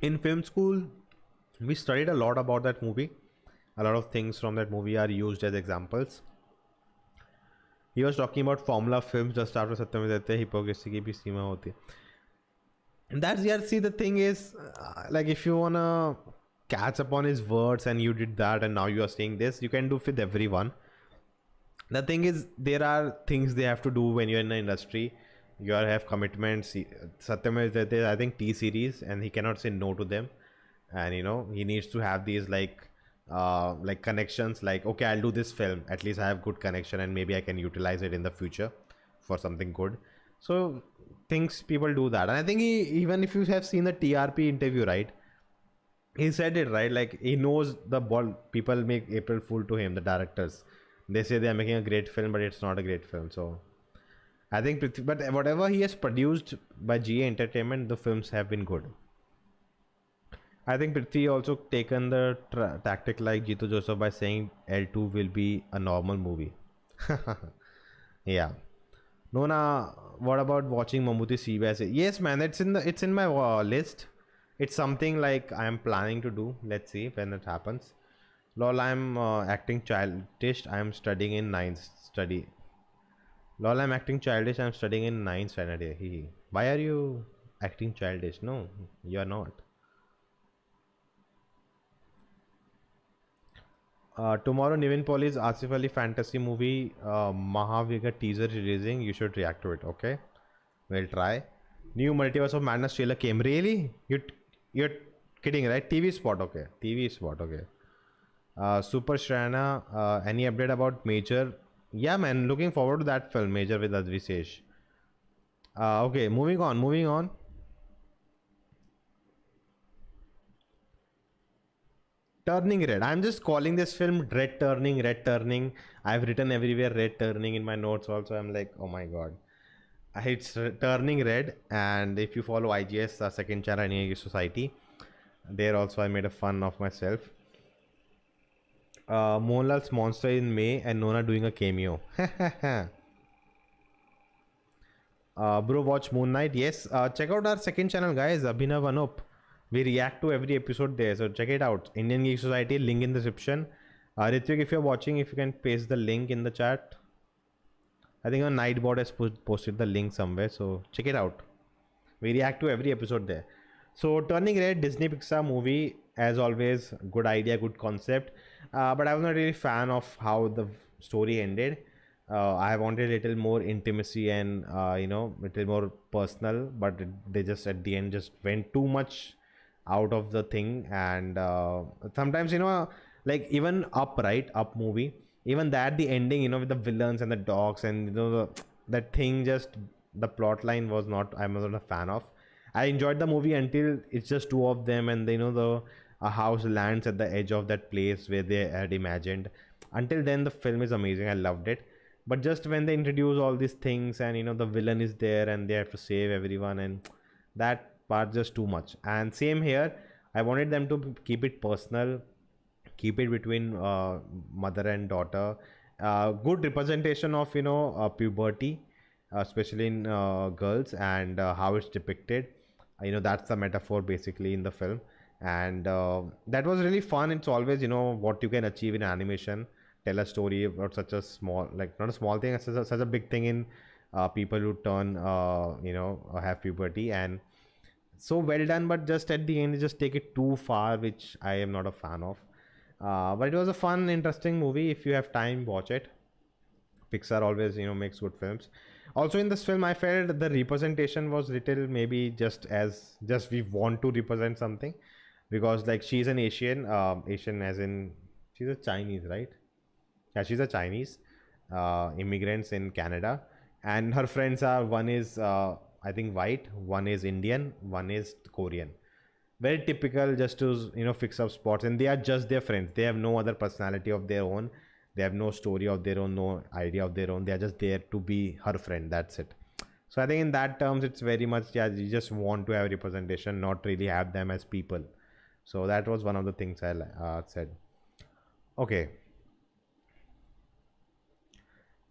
Speaker 1: In film school, we studied a lot about that movie. A lot of things from that movie are used as examples. He was talking about formula films just after Satyam hypocrisy ki bhi seema hoti hai. That's, yeah, see, the thing is, like, if you wanna catch up on his words and you did that and now you are saying this, you can do with everyone. The thing is, there are things they have to do when you're in the industry. You are have commitments. Satyam is that I think T series, and he cannot say no to them. And he needs to have these like connections. Like, okay, I'll do this film. At least I have good connection, and maybe I can utilize it in the future for something good. So things people do that, and I think even if you have seen the TRP interview, right? He said it right. Like he knows the ball. People make April Fool to him. The directors, they say they are making a great film, but it's not a great film. So I think, but whatever he has produced by GA Entertainment, the films have been good. I think Prithvi also taken the tactic like Jitu Joseph by saying L2 will be a normal movie. Yeah. Nona, what about watching Mammootty CBS? Yes, man, it's in my list. It's something like I'm planning to do. Let's see when it happens. Lol, I'm acting childish. I'm studying in ninth study. Lol, I'm acting childish. I'm studying in ninth standard. Why are you acting childish? No, you are not. Tomorrow, Nivin Pauli's Asif Ali fantasy movie Mahaviga teaser releasing. You should react to it. Okay, we'll try. New Multiverse of Madness trailer came. Really? You're kidding, right? TV spot. Okay, TV spot. Okay. Super Sharanya. Any update about Major? Yeah, man. Looking forward to that film, Major with Advisesh. Okay, moving on. Moving on. Turning Red. I'm just calling this film Red Turning, Red Turning. I've written everywhere Red Turning in my notes also. I'm like, oh my god. It's Turning Red. And if you follow IGS, second channel in Society, there also I made a fun of myself. Mohanlal's Monster in May and Nona doing a cameo. Bro, watch Moon Knight. Yes, check out our second channel, guys. Abhinav Anup. We react to every episode there, so check it out. Indian Geek Society, link in the description. Ritvik, if you're watching, if you can paste the link in the chat. I think our Nightbot has posted the link somewhere, so check it out. We react to every episode there. So, Turning Red, Disney Pixar movie, as always, good idea, good concept. But I was not really fan of how the story ended. I wanted a little more intimacy and little more personal, but they just at the end just went too much out of the thing. And sometimes like even Up, right? Up movie, even that the ending, with the villains and the dogs and that thing, just the plot line was not, I'm not a fan of. I enjoyed the movie until it's just two of them, and the a house lands at the edge of that place where they had imagined. Until then, the film is amazing. I loved it. But just when they introduce all these things, and the villain is there and they have to save everyone, and that part just too much. And same here, I wanted them to keep it personal, keep it between mother and daughter. Good representation of puberty, especially in girls, and how it's depicted. That's the metaphor basically in the film. And that was really fun. It's always what you can achieve in animation, tell a story about such a small, like not a small thing, such a big thing in people who turn have puberty, and so well done. But just at the end you just take it too far, which I am not a fan of. But it was a fun, interesting movie. If you have time, watch it. Pixar always makes good films. Also in this film, I felt the representation was little, maybe just we want to represent something, because like she's an Asian, Asian as in she's a Chinese, right? Yeah, she's a Chinese immigrants in Canada, and her friends are, one is I think white, one is Indian, one is Korean. Very typical, just to fix up spots, and they are just their friends. They have no other personality of their own. They have no story of their own, no idea of their own. They are just there to be her friend. That's it. So I think in that terms, it's very much, yeah, you just want to have representation, not really have them as people. So that was one of the things I said. Okay.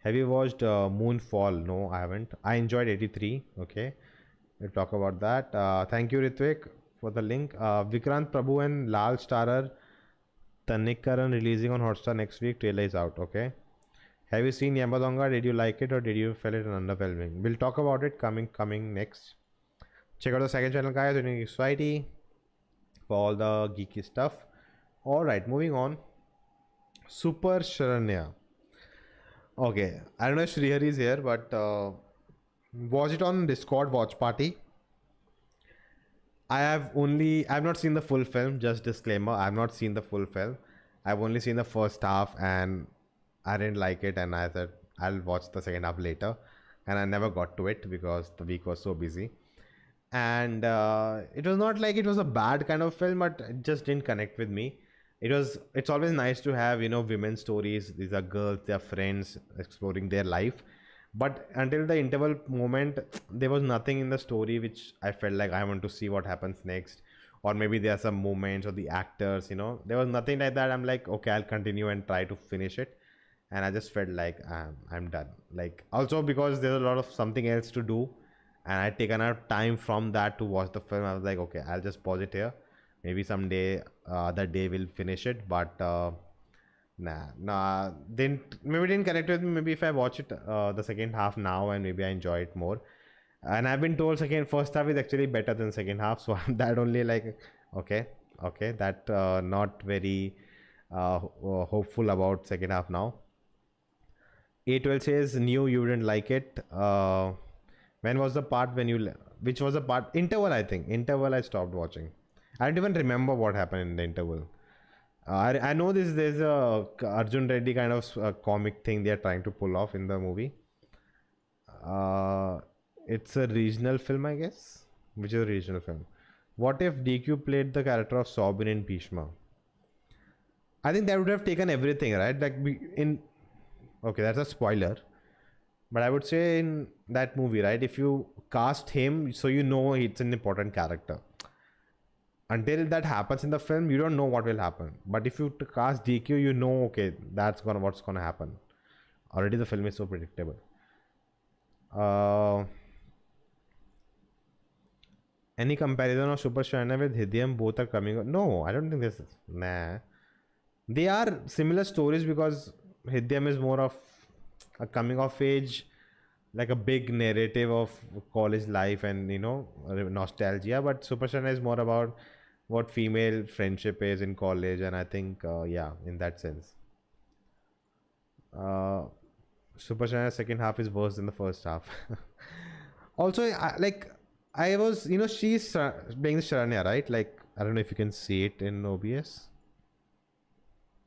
Speaker 1: Have you watched Moonfall? No, I haven't. I enjoyed 83. Okay. We'll talk about that. Thank you, Ritvik, for the link. Vikrant Prabhu and Lal Starer Tanikaran releasing on Hotstar next week. Trailer is out. Okay. Have you seen Yamadonga? Did you like it, or did you feel it underwhelming? We'll talk about it coming next. Check out the second channel, guys, in Society for all the geeky stuff. Alright, moving on. Super Sharanya. Okay, I don't know if Srihari is here, but watch it on Discord watch party. I've not seen the full film. Just disclaimer: I've not seen the full film. I've only seen the first half, and I didn't like it. And I said I'll watch the second half later, and I never got to it because the week was so busy. And it was not like it was a bad kind of film, but it just didn't connect with me. It's always nice to have, women's stories. These are girls, they are friends exploring their life, but until the interval moment there was nothing in the story which I felt like I want to see what happens next. Or maybe there are some moments or the actors, there was nothing like that. I'm like, okay, I'll continue and try to finish it. And I just felt like I'm done. Like, also because there's a lot of something else to do, and I taken out time from that to watch the film. I was like, okay, I'll just pause it here. Maybe someday, other day we'll finish it. But nah, didn't connect with me. Maybe if I watch it the second half now, and maybe I enjoy it more. And I've been told first half is actually better than second half, so I'm that only like, okay, that not very hopeful about second half now. A12 says new you didn't like it. When was the part when you which was the part interval? I think interval I stopped watching. I don't even remember what happened in the interval. I know there's a Arjun Reddy kind of comic thing they are trying to pull off in the movie. Uh, it's a regional film, I guess. Which is a regional film. What if DQ played the character of Sobin in Bhishma? I think that would have taken everything, right? Like in okay, that's a spoiler. But I would say in that movie, right? If you cast him, so it's an important character. Until that happens in the film, you don't know what will happen. But if you cast DQ, okay, what's gonna happen. Already the film is so predictable. Uh, any comparison of Super Sharanya with Hidayam? Both are coming. No, I don't think this is. Nah. They are similar stories because Hidayam is more of a coming of age, like a big narrative of college life and nostalgia. But Super Sharanya is more about what female friendship is in college, and I think yeah, in that sense, uh, Super Sharanya second half is worse than the first half. Also, I was, she's playing the Sharanya, right? Like, I don't know if you can see it in OBS.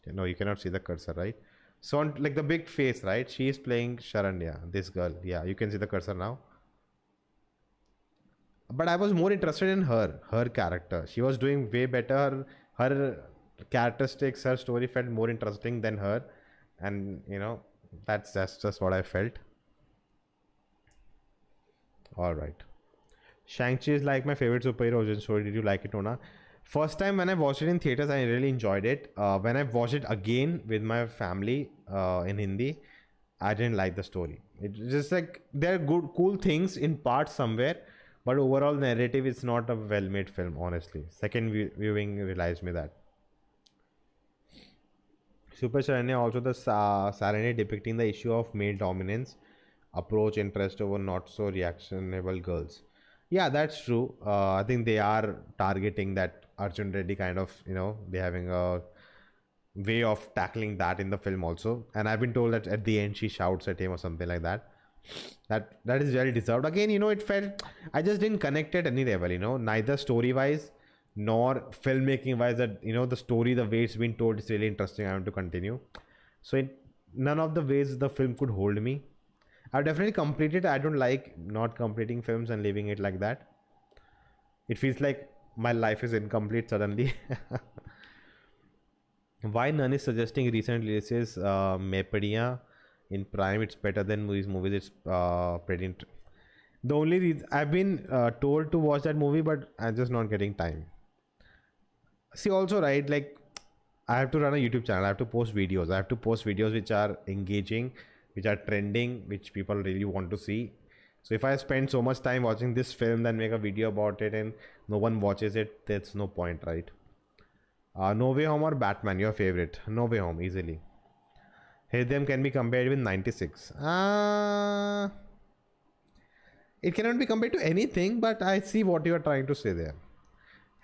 Speaker 1: No, you cannot see the cursor, right? So on like the big face, right? She is playing Sharanya, this girl. Yeah, you can see the cursor now. But I was more interested in her character. She was doing way better. Her characteristics, her story felt more interesting than her, and that's just what I felt. All right. Shang-Chi is like my favorite superhero origin story. Did you like it, Nona? First time when I watched it in theaters, I really enjoyed it. When I watched it again with my family in Hindi, I didn't like the story. It's just like there are good, cool things in parts somewhere, but overall narrative is not a well-made film. Honestly, second viewing realized me that. Super Sharanya also the Saranya depicting the issue of male dominance, approach interest over not so reactionable girls. Yeah, that's true. I think they are targeting that Arjun Reddy kind of, they're having a way of tackling that in the film also. And I've been told that at the end she shouts at him or something like that. That is very deserved. Again, it felt I just didn't connect at any level, neither story wise nor filmmaking wise that the story, the way it's been told is really interesting. I want to continue. So in none of the ways the film could hold me. I've definitely completed. I don't like not completing films and leaving it like that. It feels like my life is incomplete suddenly. Why none is suggesting recent releases Mepadiya in Prime? It's better than movies. It's pretty. The only reason I've been told to watch that movie, but I'm just not getting time. See, also, right, like I have to run a YouTube channel. I have to post videos. I have to post videos which are engaging, which are trending, which people really want to see. So if I spend so much time watching this film, then make a video about it, and no one watches it, there's no point, right? No Way Home or Batman, your favorite? No Way Home, easily. Hidden can be compared with 96. It cannot be compared to anything, but I see what you are trying to say there.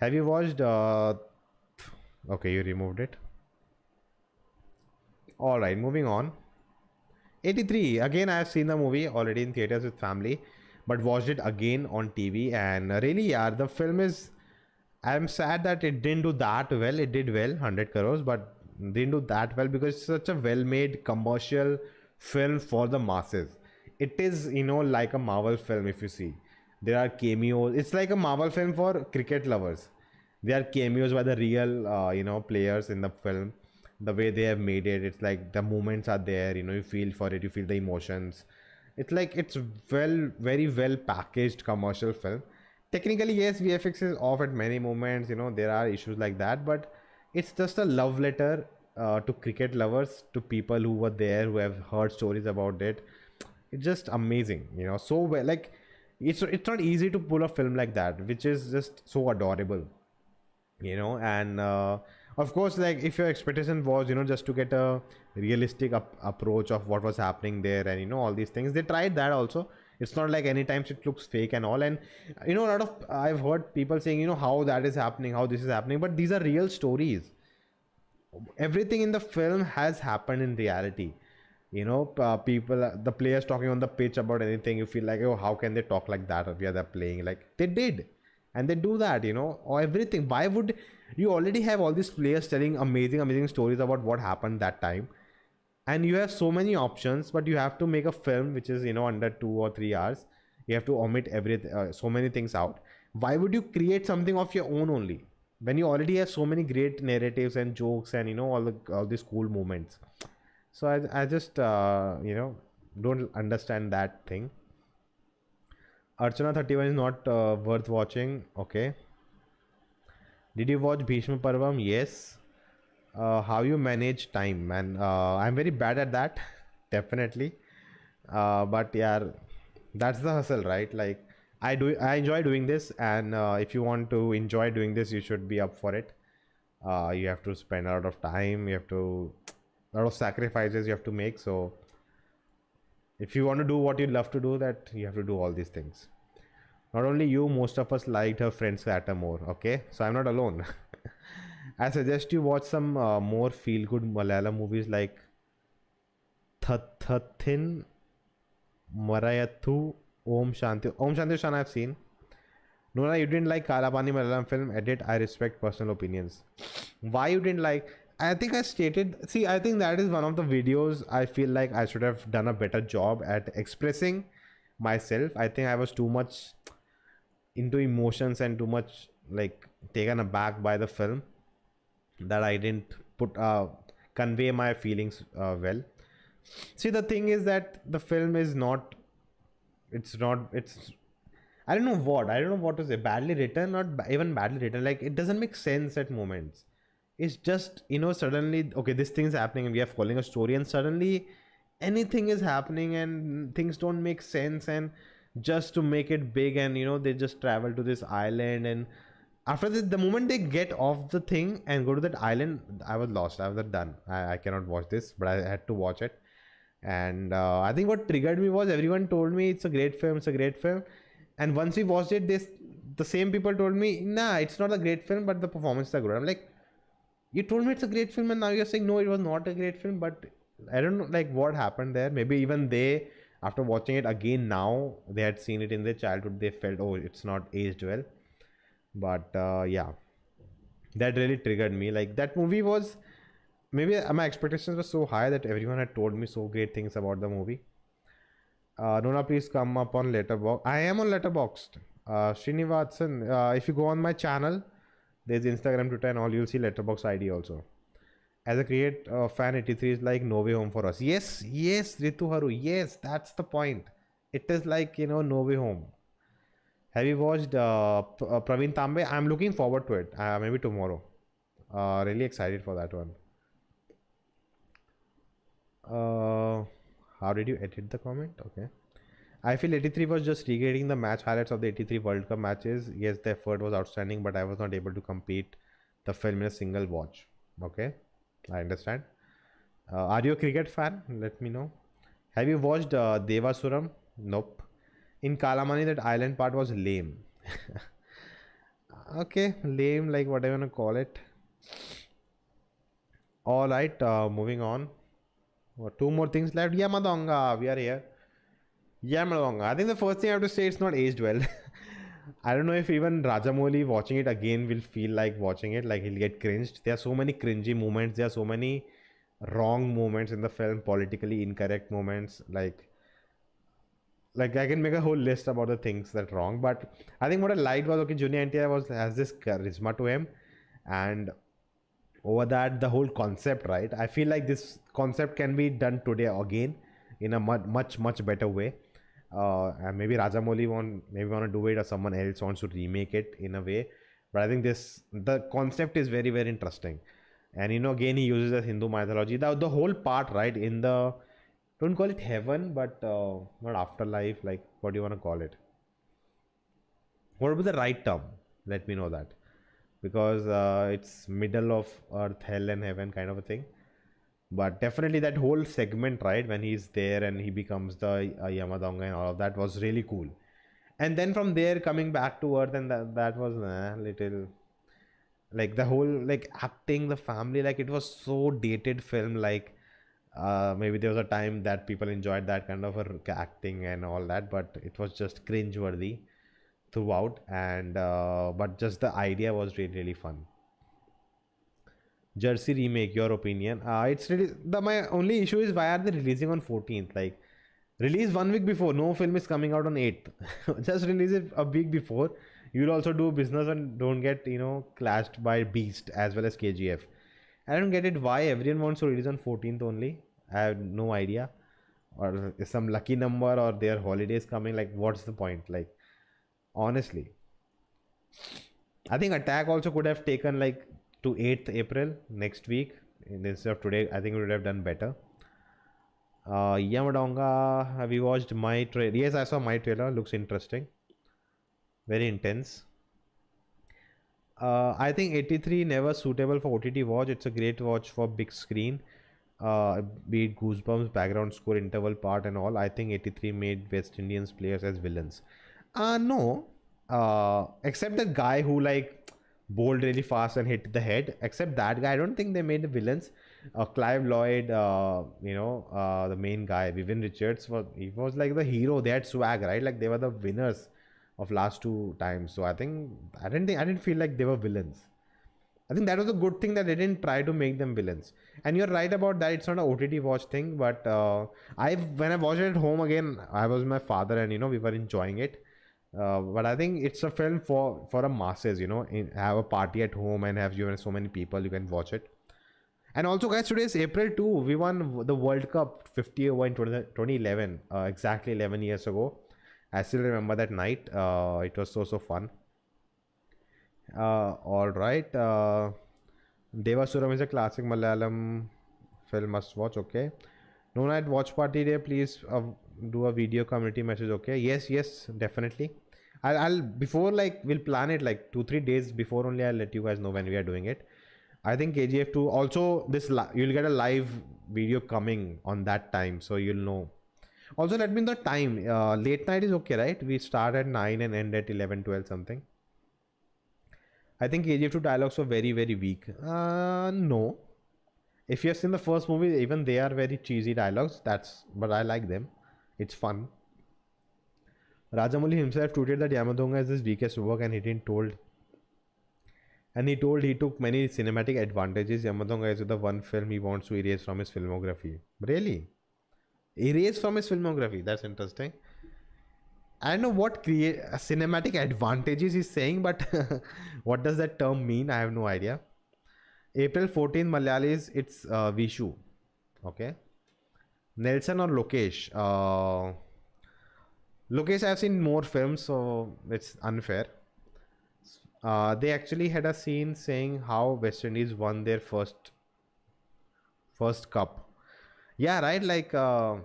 Speaker 1: Have you watched? Okay, you removed it. All right, moving on. 83. Again, I have seen the movie already in theaters with family, but watched it again on TV. And really, yeah, the film is. I'm sad that it didn't do that well. It did well, 100 crores, but didn't do that well because it's such a well-made commercial film for the masses. It is, like a Marvel film. If you see, there are cameos. It's like a Marvel film for cricket lovers. There are cameos by the real, players in the film. The way they have made it, it's like the moments are there. You feel for it. You feel the emotions. It's like it's very well packaged commercial film. Technically, yes, VFX is off at many moments. There are issues like that, but it's just a love letter to cricket lovers, to people who were there, who have heard stories about it. It's just amazing. So well, like it's not easy to pull a film like that, which is just so adorable. And of course, like if your expectation was just to get a realistic approach of what was happening there, and all these things, they tried that also. It's not like any times it looks fake and all. And a lot of, I've heard people saying how that is happening, how this is happening, but these are real stories. Everything in the film has happened in reality. People, the players talking on the pitch about anything, you feel like, oh, how can they talk like that if they're playing? Like they did, and they do that, or everything. Why would you already have all these players telling amazing stories about what happened that time, and you have so many options, but you have to make a film which is under 2 or 3 hours. You have to omit everything, so many things out. Why would you create something of your own only when you already have so many great narratives and jokes and all these cool moments? So I just don't understand that thing. Archana 31 is not worth watching. Okay. Did you watch Bhishma Parvam? Yes. How you manage time, man? I'm very bad at that. Definitely. But yeah, that's the hustle, right? Like I enjoy doing this, and if you want to enjoy doing this, you should be up for it. You have to spend a lot of time. You have to a lot of sacrifices you have to make. So if you want to do what you love to do, that you have to do all these things. Not only you, most of us liked her friend's character more. Okay, so I'm not alone. I suggest you watch some more feel-good Malayalam movies like Thathin, Marayathu, Om Shanti. Om Shanti Shan I've seen. Nona, you didn't like Kalapani Malayalam film. Edit. I respect personal opinions. Why you didn't like? I think I stated. See, I think that is one of the videos I feel like I should have done a better job at expressing myself. I think I was too much into emotions and too much like taken aback by the film, that I didn't put convey my feelings well. See, the thing is that the film is not. It's not. It's. I don't know what. I don't know what to say. Badly written, not even badly written. Like it doesn't make sense at moments. It's just suddenly, okay, this thing is happening and we are following a story, and suddenly anything is happening and things don't make sense, and just to make it big, and they just travel to this island, and after this, the moment they get off the thing and go to that island, I was lost. I was done. I cannot watch this, but I had to watch it. And I think what triggered me was everyone told me it's a great film, it's a great film. And once we watched it, the same people told me, nah, it's not a great film, but the performances are good. I'm like, you told me it's a great film, and now you're saying no, it was not a great film. But I don't know, like what happened there. Maybe even they, after watching it again now, they had seen it in their childhood, they felt, oh, it's not aged well. But yeah, that really triggered me. Like that movie was, maybe my expectations were so high that everyone had told me so great things about the movie. Nona, please come up on Letterboxd. I am on Letterboxd. Srinivasan, if you go on my channel, there's Instagram, Twitter, and all. You'll see Letterboxd ID also. As a create fan, 83 is like No Way Home for us. Yes, yes, Ritu Haru. Yes, that's the point. It is like No Way Home. Have you watched Praveen Tambe? I'm looking forward to it. Maybe tomorrow. Really excited for that one. How did you edit the comment? Okay. I feel 83 was just recreating the match highlights of the 83 World Cup matches. Yes, the effort was outstanding, but I was not able to complete the film in a single watch. Okay, I understand. Are you a cricket fan? Let me know. Have you watched Devasuram? Nope. In Kalamani, that island part was lame. Okay, lame, like whatever you want to call it. All right, moving on. Two more things left. Yamadonga, we are here. Yamadonga. I think the first thing I have to say, it's not aged well. I don't know if even Rajamouli watching it again will feel like watching it, like he'll get cringed. There are so many cringy moments. There are so many wrong moments in the film, politically incorrect moments. Like I can make a whole list about the things that wrong. But I think what I liked was, okay, Junior NTR was has this charisma to him, and over that the whole concept, right? I feel like this concept can be done today again in a much better way. And maybe Rajamouli want to do it, or someone else wants to remake it in a way. But I think the concept is very interesting. And again, he uses the Hindu mythology, the whole part, right? In the, don't call it heaven, but not afterlife, like what do you want to call it? What would be the right term? Let me know that, because it's middle of earth, hell and heaven kind of a thing. But definitely that whole segment, right, when he's there and he becomes the Yamadonga and all of that, was really cool. And then from there coming back to earth, and that was little, like the whole, like acting, the family, like it was so dated film. Like maybe there was a time that people enjoyed that kind of acting and all that, but it was just cringe worthy throughout. And but just the idea was really fun. Jersey remake, your opinion? It's really, the my only issue is, why are they releasing on 14th? Like, release 1 week before. No film is coming out on 8th. Just release it a week before. You'll also do business and don't get clashed by Beast as well as KGF. I don't get it. Why everyone wants to release on 14th only? I have no idea. Or is some lucky number, or their holidays coming? Like, what's the point? Like, honestly, I think Attack also could have taken like to 8th April next week instead of today. I think we would have done better. Yamadonga, have you watched my trailer? Yes, I saw my trailer. Looks interesting. Very intense. I think 83 never suitable for OTT watch. It's a great watch for big screen. Be it Goosebumps, background score, interval part, and all. I think 83 made West Indians players as villains. No. Except the guy who like bowled really fast and hit the head. Except that guy, I don't think they made the villains. Clive Lloyd, the main guy, Vivian Richards, he was like the hero. They had swag, right? Like they were the winners of last two times. So I didn't feel like they were villains. I think that was a good thing that they didn't try to make them villains. And you're right about that. It's not an OTT watch thing, but when I watched it at home again, I was with my father, and we were enjoying it. But I think it's a film for a masses. Have a party at home and have so many people, you can watch it. And also, guys, today is April 2. We won the World Cup 50 over in 2011, exactly 11 years ago. I still remember that night. It was so fun. All right. Devasuram is a classic Malayalam film must watch. Okay. Nona at watch party day, please do a video community message. Okay. Yes, definitely. I'll before, like, we'll plan it like 2-3 days before only. I'll let you guys know when we are doing it. I think KGF 2 also, you'll get a live video coming on that time, so you'll know. Also, let me know the time. Late night is okay, right? We start at 9 and end at 11, 12 something. I think KGF 2 dialogues were very weak. No. If you have seen the first movie, even they are very cheesy dialogues. But I like them. It's fun. Rajamouli himself tweeted that Yamadonga is his weakest work, and he told he took many cinematic advantages. Yamadonga is the one film he wants to erase from his filmography. Really? Erase from his filmography? That's interesting. I don't know what cinematic advantages he's saying, but what does that term mean? I have no idea. April 14th, Malayalis, it's Vishu. Okay. Nelson or Lokesh? Lokesh, I've seen more films, so it's unfair. They actually had a scene saying how West Indies won their first cup. Yeah, right. Like I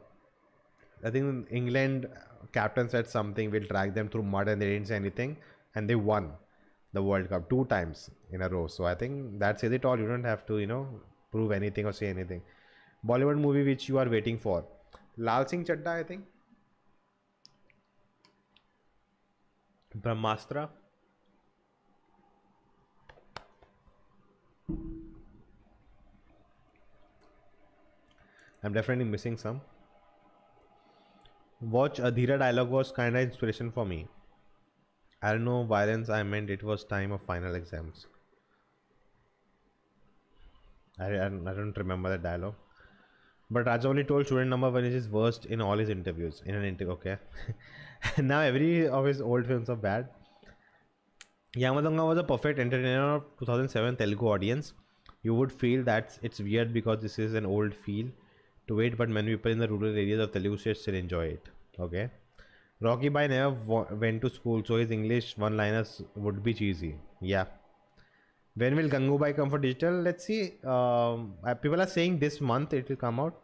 Speaker 1: think England captain said something will drag them through mud, and they didn't say anything, and they won the World Cup 2 times in a row. So I think that says it all. You don't have to prove anything or say anything. Bollywood movie which you are waiting for? Lal Singh Chadda, I think. Brahmastra. I'm definitely missing some. Watch Adhira dialogue was kind of inspiration for me. I don't know violence. I meant it was time of final exams. I don't remember the dialogue. But Rajamouli told student number one is his worst in all his interviews. In an interview, okay. Now every of his old films are bad. Yamadonga was a perfect entertainer of 2007 Telugu audience. You would feel that it's weird because this is an old feel to it, but many people in the rural areas of Telugu states still enjoy it. Okay. Rocky Bai never went to school, so his English one-liners would be cheesy. Yeah. When will Gangubai come for digital? Let's see. People are saying this month it will come out.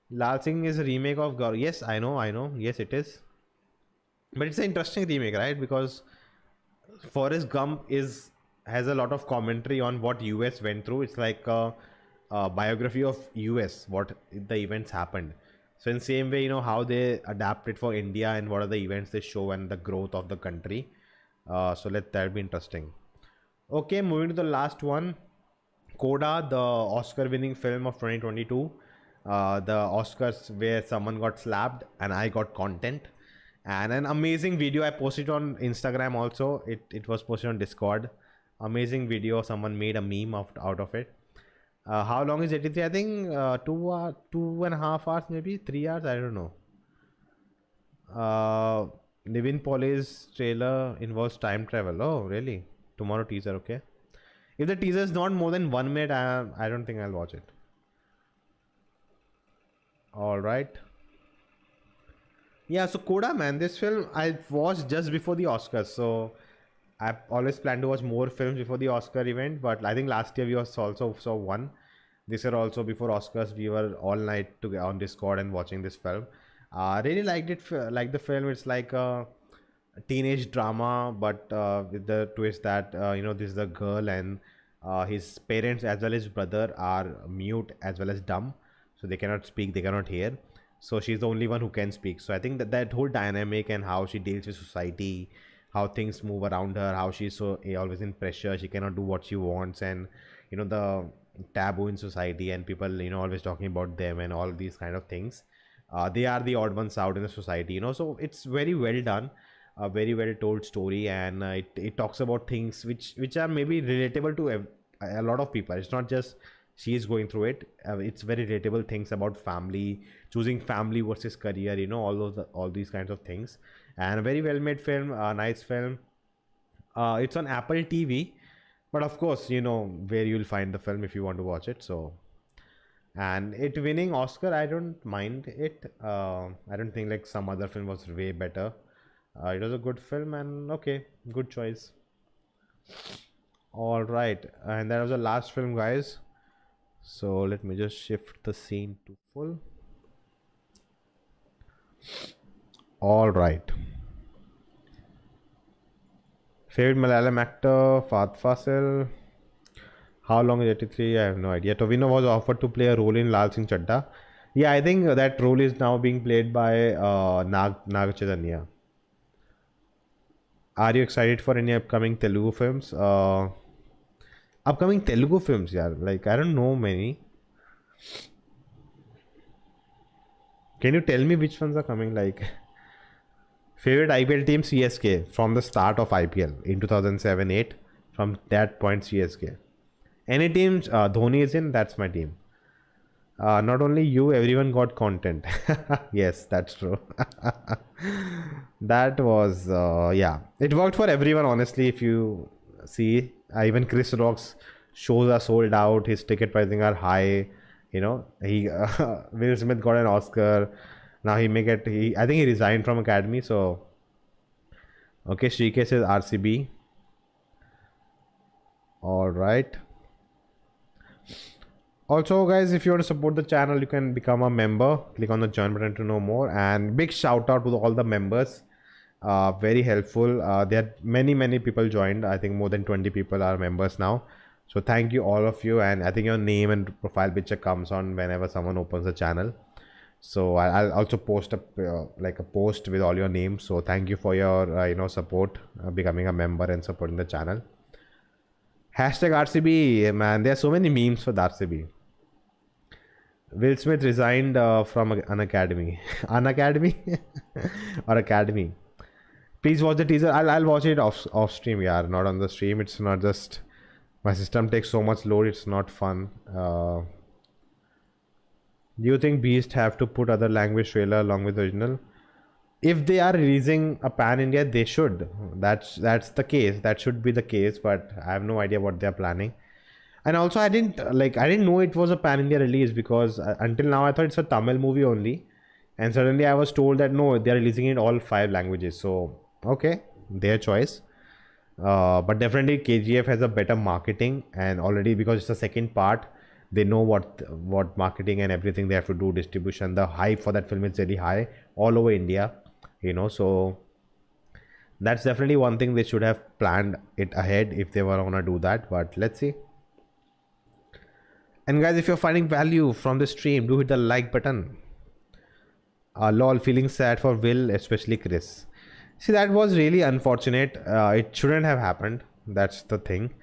Speaker 1: Lal Singh is a remake of Gaur. Yes, I know. Yes, it is. But it's an interesting remake, right? Because Forrest Gump has a lot of commentary on what US went through. It's like a biography of US, what the events happened. So in same way, how they adapted for India and what are the events they show and the growth of the country. So let that be interesting. Okay, moving to the last one. Coda, the Oscar-winning film of 2022. The Oscars where someone got slapped and I got content. And an amazing video I posted on Instagram also. It was posted on Discord. Amazing video. Someone made a meme out of it. How long is 83? I think 2.5 hours, maybe 3 hours. I don't know. Nivin Pauli's trailer involves time travel. Oh, really? Tomorrow teaser, okay. If the teaser is not more than 1 minute, I don't think I'll watch it. All right. Yeah, so Coda, man, this film I watched just before the Oscars. So I always plan to watch more films before the Oscar event, but I think last year we also saw one. This year also before Oscars, we were all night on Discord and watching this film. Really liked it. Like the film, it's like a teenage drama, but with the twist that this is the girl and his parents as well as his brother are mute as well as dumb, so they cannot speak, they cannot hear. So she's the only one who can speak. So I think that whole dynamic and how she deals with society, how things move around her, how she's so always in pressure, she cannot do what she wants, and the taboo in society and people always talking about them and all these kind of things. They are the odd ones out in the society, so it's very well done, a very well told story, and it talks about things which are maybe relatable to a lot of people. It's not just she is going through it. It's very relatable things about family, choosing family versus career, all these kinds of things. And a very well made film, a nice film. It's on Apple TV, but of course where you'll find the film if you want to watch it. So, and it winning Oscar, I don't mind it. I don't think like some other film was way better. It was a good film, and okay, good choice. All right, and that was the last film, guys. So let me just shift the scene to full. All right. Favorite Malayalam actor, Fahad Fasil. How long is 83? I have no idea. Tovino was offered to play a role in Lal Singh Chadda. Yeah, I think that role is now being played by Nag Chaitanya. Are you excited for any upcoming Telugu films? Upcoming Telugu films, yeah. Like, I don't know many. Can you tell me which ones are coming? Like, favorite IPL team, CSK, from the start of IPL in 2007-8. From that point, CSK. Any teams Dhoni is in, that's my team. Not only you, everyone got content. Yes, that's true. That was, yeah. It worked for everyone, honestly, if you see. Even Chris Rock's shows are sold out. His ticket pricing are high. He Will Smith got an Oscar. Now he may get. I think he resigned from Academy. So, okay, Shrike says RCB. All right. Also, guys, if you want to support the channel, you can become a member. Click on the join button to know more. And big shout out to all the members. Very helpful. There are many people joined. I think more than 20 people are members now. So thank you all of you. And I think your name and profile picture comes on whenever someone opens the channel. So I'll also post a post with all your names. So thank you for your support, becoming a member and supporting the channel. Hashtag RCB, man. There are so many memes for the RCB. Will Smith resigned from an academy. An academy? Or academy. Please watch the teaser. I'll watch it off stream, yeah, not on the stream. It's not just my system takes so much load. It's not fun. Do you think Beast have to put other language trailer along with the original? If they are releasing a pan India, they should. That's the case. That should be the case. But I have no idea what they are planning. And also, I didn't know it was a pan India release because until now I thought it's a Tamil movie only, and suddenly I was told that no, they are releasing it in all 5 languages. So okay, their choice. But definitely KGF has a better marketing, and already because it's the second part, they know what marketing and everything they have to do, distribution. The hype for that film is very high all over India, so that's definitely one thing they should have planned it ahead if they were gonna do that. But let's see. And guys, if you're finding value from the stream, do hit the like button. Lol, feeling sad for Will, especially Chris. See, that was really unfortunate. It shouldn't have happened. That's the thing.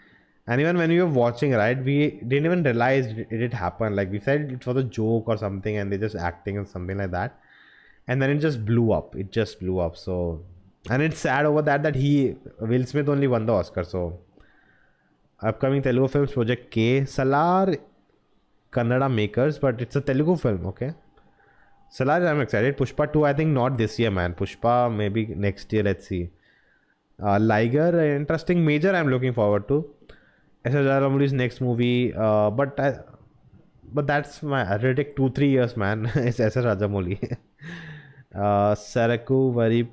Speaker 1: And even when we were watching, right, we didn't even realize it did happen. Like, we said it was a joke or something and they're just acting or something like that. And then it just blew up. It just blew up. So, and it's sad over that Will Smith only won the Oscar. So, upcoming Telugu films, Project K. Salar Kannada makers, but it's a Telugu film, okay? Salar, I'm excited. Pushpa 2, I think not this year, man. Pushpa, maybe next year, let's see. Liger, interesting. Major, I'm looking forward to. S.S. Rajamouli's next movie, but that's my, it'll take 2-3 years, man. It's S.S. Rajamouli. Saraku, very...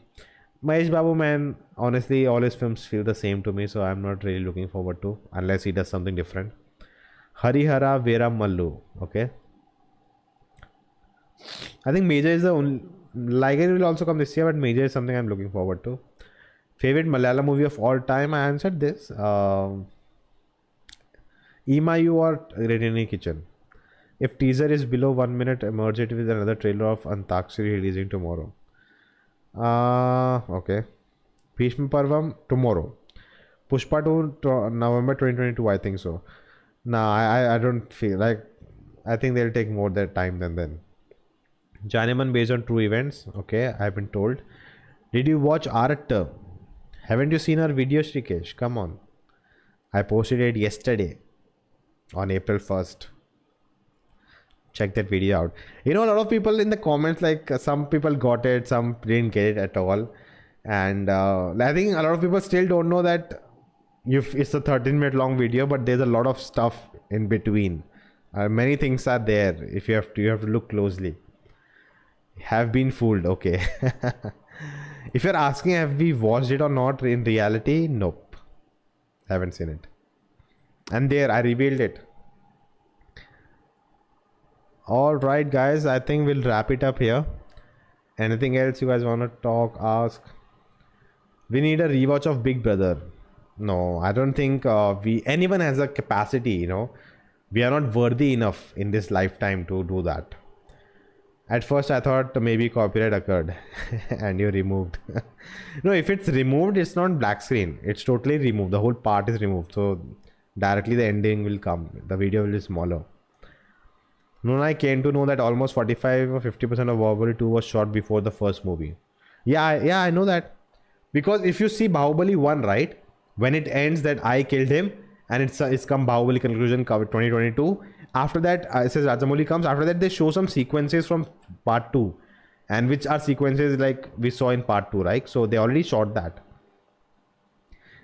Speaker 1: Mahesh Babu, man, honestly, all his films feel the same to me, so I'm not really looking forward to, unless he does something different. Harihara Vera Mallu, okay. I think Major is the only... Liger will also come this year, but Major is something I'm looking forward to. Favorite Malayalam movie of all time, I answered this. Imayu or Redini Kitchen. If teaser is below 1 minute, merge it with another trailer of Antakshari releasing tomorrow. Okay. Bhishma Parvam tomorrow. Pushpa 2 November 2022, I think so. Nah, I don't feel like... I think they'll take more their time than then. Janeman based on true events. Okay, I've been told. Did you watch Art? Haven't you seen our video, Shrikesh? Come on. I posted it yesterday on April 1st. Check that video out. A lot of people in the comments, like some people got it, some didn't get it at all. And I think a lot of people still don't know that it's a 13-minute long video, but there's a lot of stuff in between. Many things are there. If you have to look closely. Have been fooled. Okay. If you're asking have we watched it or not, in reality, nope. Haven't seen it. And there, I revealed it. Alright guys, I think we'll wrap it up here. Anything else you guys want to talk, ask? We need a rewatch of Big Brother. No, I don't think anyone has a capacity, We are not worthy enough in this lifetime to do that. At first I thought maybe copyright occurred and you removed. No, if it's removed, it's not black screen. It's totally removed. The whole part is removed. So directly the ending will come. The video will be smaller. Nona, I came to know that almost 45 or 50% of Bahubali 2 was shot before the first movie. Yeah, I know that. Because if you see Bahubali 1, right? When it ends that I killed him and it's come Bahubali conclusion 2022. After that, it says Rajamouli comes. After that, they show some sequences from part 2. And which are sequences like we saw in part 2, right? So they already shot that.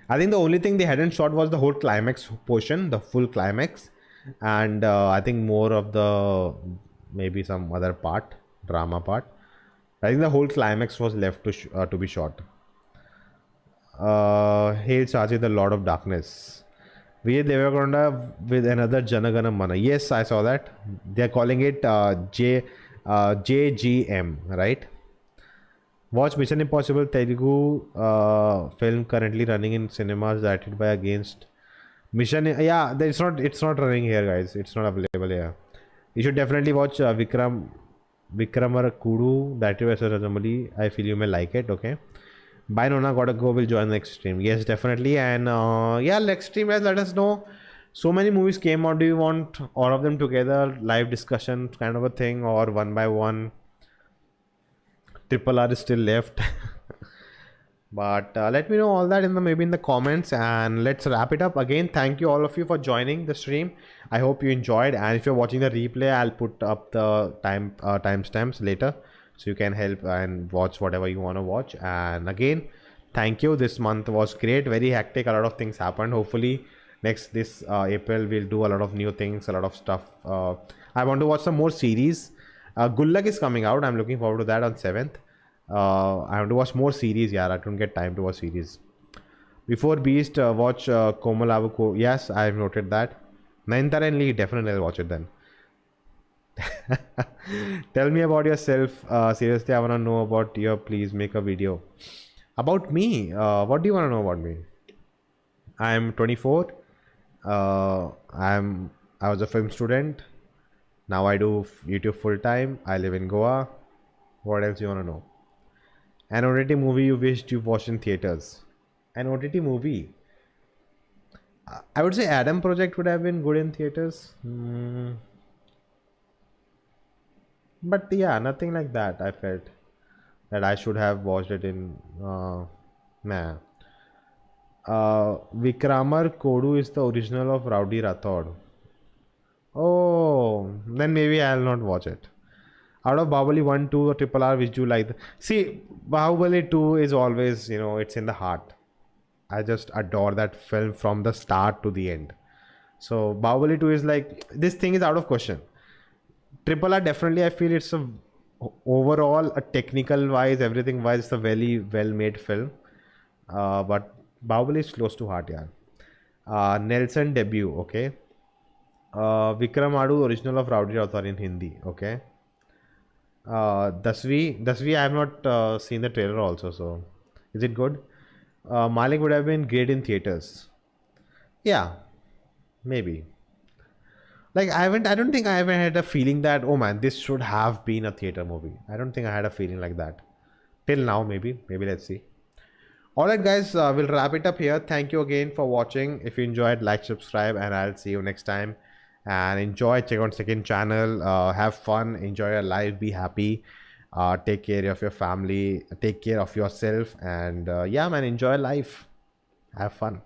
Speaker 1: I think the only thing they hadn't shot was the whole climax portion, the full climax. And I think more of the, maybe some other part, drama part. I think the whole climax was left to be shot. Hail Chachi, the Lord of Darkness. Vijay Deverakonda with another Janagana Mana. Yes, I saw that. They are calling it JGM, right? Watch Mission Impossible Telugu film currently running in cinemas directed by Against Mission. Yeah, it's not running here, guys. It's not available here. You should definitely watch Vikramara Kudu directed by Rajamouli. I feel you may like it. Okay. Bye Nona, gotta go. We'll join the next stream. Yes, definitely. And yeah, next stream, guys, let us know So many movies came out. Do you want all of them together, live discussion kind of a thing, or one by one? Triple R is still left. But let me know all that in the maybe in the comments, and let's wrap it up. Again, thank you all of you for joining the stream. I hope you enjoyed, and if you're watching the replay, I'll put up the timestamps later, so you can help and watch whatever you want to watch. And again, thank you. This month was great, very hectic. A lot of things happened. Hopefully, next this April we'll do a lot of new things, a lot of stuff. I want to watch some more series. Good Luck is coming out. I'm looking forward to that on 7th. I have to watch more series. Yeah, I don't get time to watch series. Before Beast, watch Komal Avuko. Yes, I have noted that. Naintara and Lee, definitely I'll watch it then. Tell me about yourself. Seriously, I want to know about you. Please make a video. About me? What do you want to know about me? I'm 24. I was a film student. Now I do YouTube full time. I live in Goa. What else you want to know? An OTT movie you wished you watched in theaters. An OTT movie. I would say Adam Project would have been good in theaters. But yeah, nothing like that. I felt that I should have watched it in. Nah. Vikramar Kodu is the original of Rowdy Rathod. Oh, then maybe I'll not watch it. Out of Bahubali 1, 2, or Triple R, which do you like? See, Bahubali 2 is always, it's in the heart. I just adore that film from the start to the end. So, Bahubali 2 is like, this thing is out of question. Triple R, definitely, I feel it's overall, a technical wise, everything wise, it's a very well made film. But Bahubali is close to heart, yeah. Nelson debut, okay. Vikram Adu, original of Rowdy Rathod in Hindi, okay. Dasvi, I have not seen the trailer also, so is it good? Malik would have been great in theaters. Yeah, maybe. Like I don't think I ever had a feeling that, oh man, this should have been a theater movie. I don't think I had a feeling like that till now. Maybe let's see. Alright guys, we'll wrap it up here. Thank you again for watching. If you enjoyed, like, subscribe, and I'll see you next time. And enjoy, check out second channel, have fun, enjoy your life, be happy, take care of your family, take care of yourself, and yeah man, enjoy life, have fun.